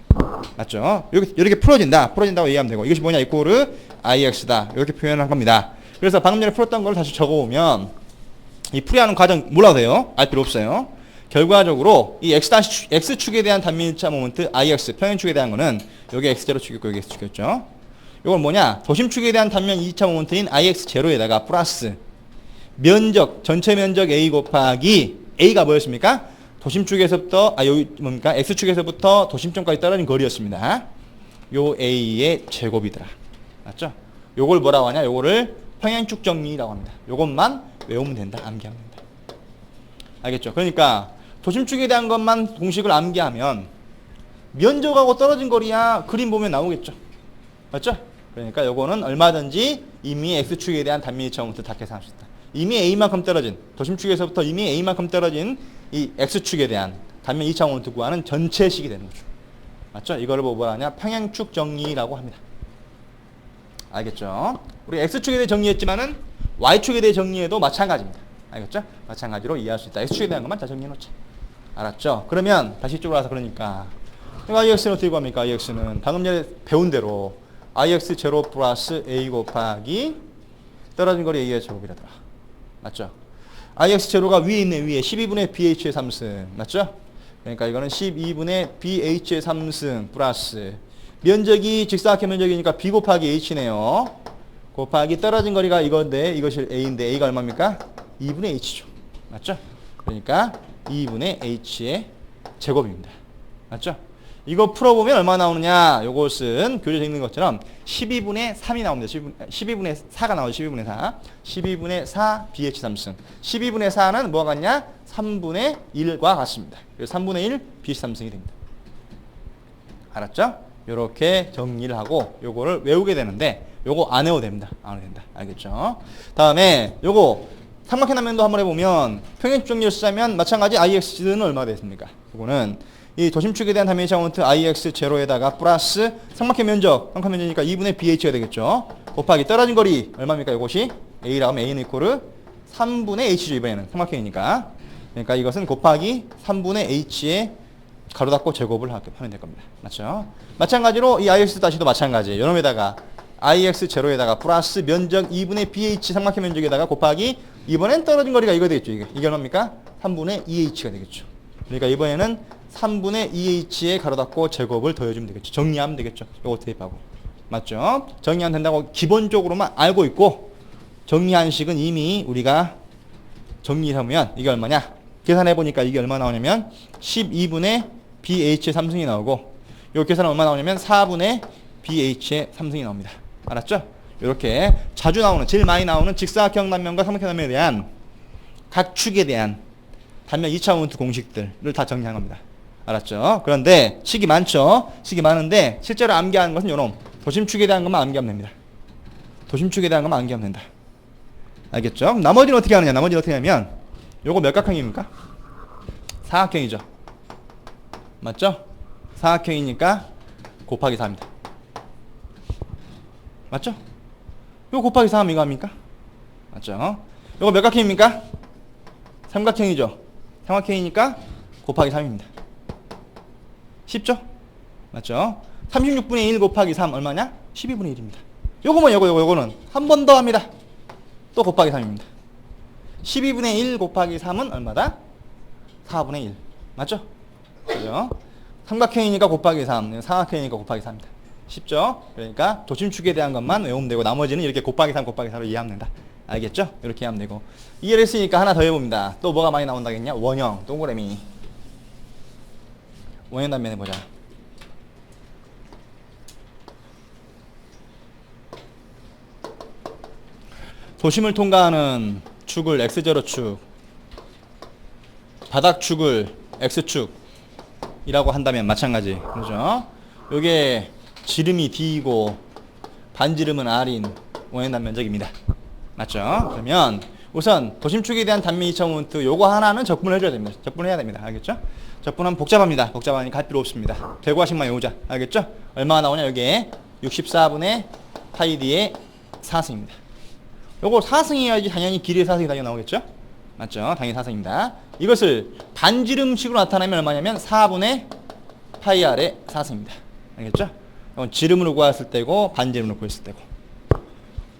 Speaker 1: 맞죠? 이렇게 풀어진다고 얘기하면 되고 이것이 뭐냐 이코르 IX다 이렇게 표현을 한 겁니다. 그래서 방금 전에 풀었던 걸 다시 적어보면 이 풀이하는 과정 몰라도 돼요. 알 필요 없어요. 결과적으로 이 X축에 대한 단면 1차 모멘트 IX 평행축에 대한 거는 여기 X0축이었고 여기 X축이었죠. 이건 뭐냐 도심축에 대한 단면 2차 모멘트인 IX0에다가 플러스 면적 전체 면적 A 곱하기 A가 뭐였습니까? 도심축에서부터 여기 뭡니까? X축에서부터 도심점까지 떨어진 거리였습니다. 요 A의 제곱이더라. 맞죠? 요걸 뭐라고 하냐? 요거를 평행축 정리라고 합니다. 요것만 외우면 된다. 암기하면 된다. 알겠죠? 그러니까 도심축에 대한 것만 공식을 암기하면 면적하고 떨어진 거리야 그림 보면 나오겠죠. 맞죠? 그러니까 요거는 얼마든지 이미 X축에 대한 단면 2차 모멘트 다 계산할 수 있다. 이미 A만큼 떨어진 도심축에서부터 이미 A만큼 떨어진 이 X축에 대한 단면 2차 모멘트 구하는 전체식이 되는 거죠. 맞죠? 이거를 뭐라 하냐? 평행축 정리라고 합니다. 알겠죠? 우리 X축에 대해 정리했지만은 Y축에 대해 정리해도 마찬가지입니다. 알겠죠? 마찬가지로 이해할 수 있다. X축에 대한 것만 다 정리해놓자. 알았죠? 그러면 다시 이쪽으로 와서 그러니까 IX는 어떻게 구합니까? IX는 방금 전에 배운 대로 IX0 플러스 A 곱하기 떨어진 거리 A의 제곱이라더라. 맞죠? ix 제로가 위에 있네. 위에 12분의 bh의 3승 맞죠? 그러니까 이거는 12분의 bh의 3승 플러스 면적이 직사각형 면적이니까 b 곱하기 h네요. 곱하기 떨어진 거리가 이건데 이것이 a인데 a가 얼마입니까? 2분의 h죠. 맞죠? 그러니까 2분의 h의 제곱입니다. 맞죠? 이거 풀어보면 얼마 나오느냐? 요것은 교재에 있는 것처럼 12분의 3이 나옵니다. 12분의 4가 나오죠. 12분의 4. 12분의 4 BH 3승. 12분의 4는 뭐가 같냐? 3분의 1과 같습니다. 그래서 3분의 1 BH 3승이 됩니다. 알았죠? 요렇게 정리를 하고 요거를 외우게 되는데 요거 안 외워도 됩니다. 안 외워도 된다. 알겠죠? 다음에 요거 삼각형 단면도 한번 해보면 평행 정리를 쓰자면 마찬가지 IX는 얼마가 되겠습니까? 요거는 이 도심축에 대한 단면이차 모멘트 IX 제로에다가 플러스 삼각형 면적, 삼각형 면적이니까 2분의 BH가 되겠죠. 곱하기 떨어진 거리 얼마입니까? 이것이 A라고 하면 A는 이코르 3분의 H죠. 이번에는 삼각형이니까. 그러니까 이것은 곱하기 3분의 H의 가로 닫고 제곱을 하면 될 겁니다. 맞죠? 마찬가지로 이 IX 다시도 마찬가지예요. 요놈에다가 IX 제로에다가 플러스 면적 2분의 BH 삼각형 면적에다가 곱하기 이번엔 떨어진 거리가 이거 되겠죠. 이게 얼마입니까? 3분의 2H가 되겠죠. 그러니까 이번에는 3분의 2H의 가로 닫고 제곱을 더해주면 되겠죠. 정리하면 되겠죠. 요거 대입하고. 맞죠? 정리하면 된다고 기본적으로만 알고 있고 정리한 식은 이미 우리가 정리하면 이게 얼마냐? 계산해보니까 이게 얼마 나오냐면 12분의 BH의 3승이 나오고 요 계산은 얼마 나오냐면 4분의 BH의 3승이 나옵니다. 알았죠? 이렇게 자주 나오는, 제일 많이 나오는 직사각형 단면과 삼각형 단면에 대한 각 축에 대한 단면 2차 모멘트 공식들을 다 정리한 겁니다. 알았죠? 그런데 식이 많죠? 식이 많은데 실제로 암기하는 것은 요놈 도심축에 대한 것만 암기하면 됩니다. 도심축에 대한 것만 암기하면 된다. 알겠죠? 나머지는 어떻게 하느냐? 나머지는 어떻게 하냐면 요거 몇 각형입니까? 사각형이죠. 맞죠? 사각형이니까 곱하기 4입니다. 맞죠? 요거 곱하기 4 하면 이거 합니까? 맞죠? 요거 몇 각형입니까? 삼각형이죠. 삼각형이니까 곱하기 3입니다. 쉽죠? 맞죠? 36분의 1 곱하기 3 얼마냐? 12분의 1입니다. 요거는 한 번 더 합니다. 또 곱하기 3입니다. 12분의 1 곱하기 3은 얼마다? 4분의 1. 맞죠? 그죠? 삼각형이니까 곱하기 3, 사각형이니까 곱하기 3입니다. 쉽죠? 그러니까 도심축에 대한 것만 외우면 되고 나머지는 이렇게 곱하기 3, 곱하기 4로 이해하면 된다. 알겠죠? 이렇게 하면 되고. 이해를 했으니까 하나 더 해봅니다. 또 뭐가 많이 나온다겠냐? 원형, 동그라미. 원형 단면 해보자. 도심을 통과하는 축을 X0축, 바닥축을 X축이라고 한다면 마찬가지. 그죠? 요게 지름이 D이고 반지름은 R인 원형 단면적입니다. 맞죠? 그러면 우선 도심축에 대한 단면 2차 모멘트 요거 하나는 적분을 해줘야 됩니다. 적분해야 됩니다. 알겠죠? 적분하면 복잡합니다. 복잡하니까 할 필요 없습니다. 대구하식만 외우자. 알겠죠? 얼마나 나오냐? 여기에 64분의 파이 D의 4승입니다. 요거 4승이어야지 당연히 길이의 4승이 당연히 나오겠죠? 맞죠? 당연히 4승입니다. 이것을 반지름식으로 나타내면 얼마냐면 4분의 파이 R의 4승입니다. 알겠죠? 이건 지름으로 구했을 때고 반지름으로 구했을 때고.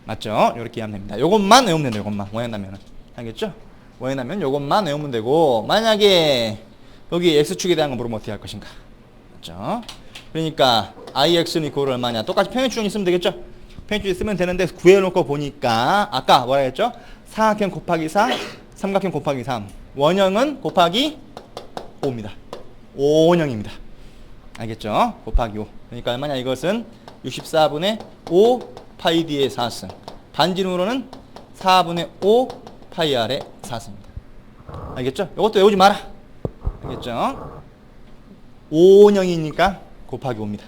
Speaker 1: 맞죠? 이렇게 이해하면 됩니다. 요것만 외우면 된다. 요것만. 원형단면은. 알겠죠? 원형단면 요것만 외우면 되고 만약에 여기 X축에 대한 거 물으면 어떻게 할 것인가? 맞죠? 그러니까 IX는 이코를 얼마냐? 똑같이 평행축이 쓰면 되겠죠? 평행축이 쓰면 되는데 구해놓고 보니까 아까 뭐라 했죠? 사각형 곱하기 4, 삼각형 곱하기 3. 원형은 곱하기 5입니다. 5원형입니다. 알겠죠? 곱하기 5. 그러니까 얼마냐? 이것은 64분의 5 파이 D의 4승. 반지름으로는 4분의 5 파이 R의 4승입니다. 알겠죠? 이것도 외우지 마라. 알겠죠? 5원형이니까 곱하기 5입니다.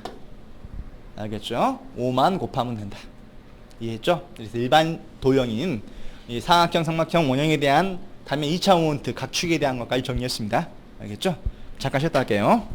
Speaker 1: 알겠죠? 5만 곱하면 된다. 이해했죠? 그래서 일반 도형인 이 사각형, 삼각형, 원형에 대한 단면 2차 모멘트 각 축에 대한 것까지 정리했습니다. 알겠죠? 잠깐 쉬었다 할게요.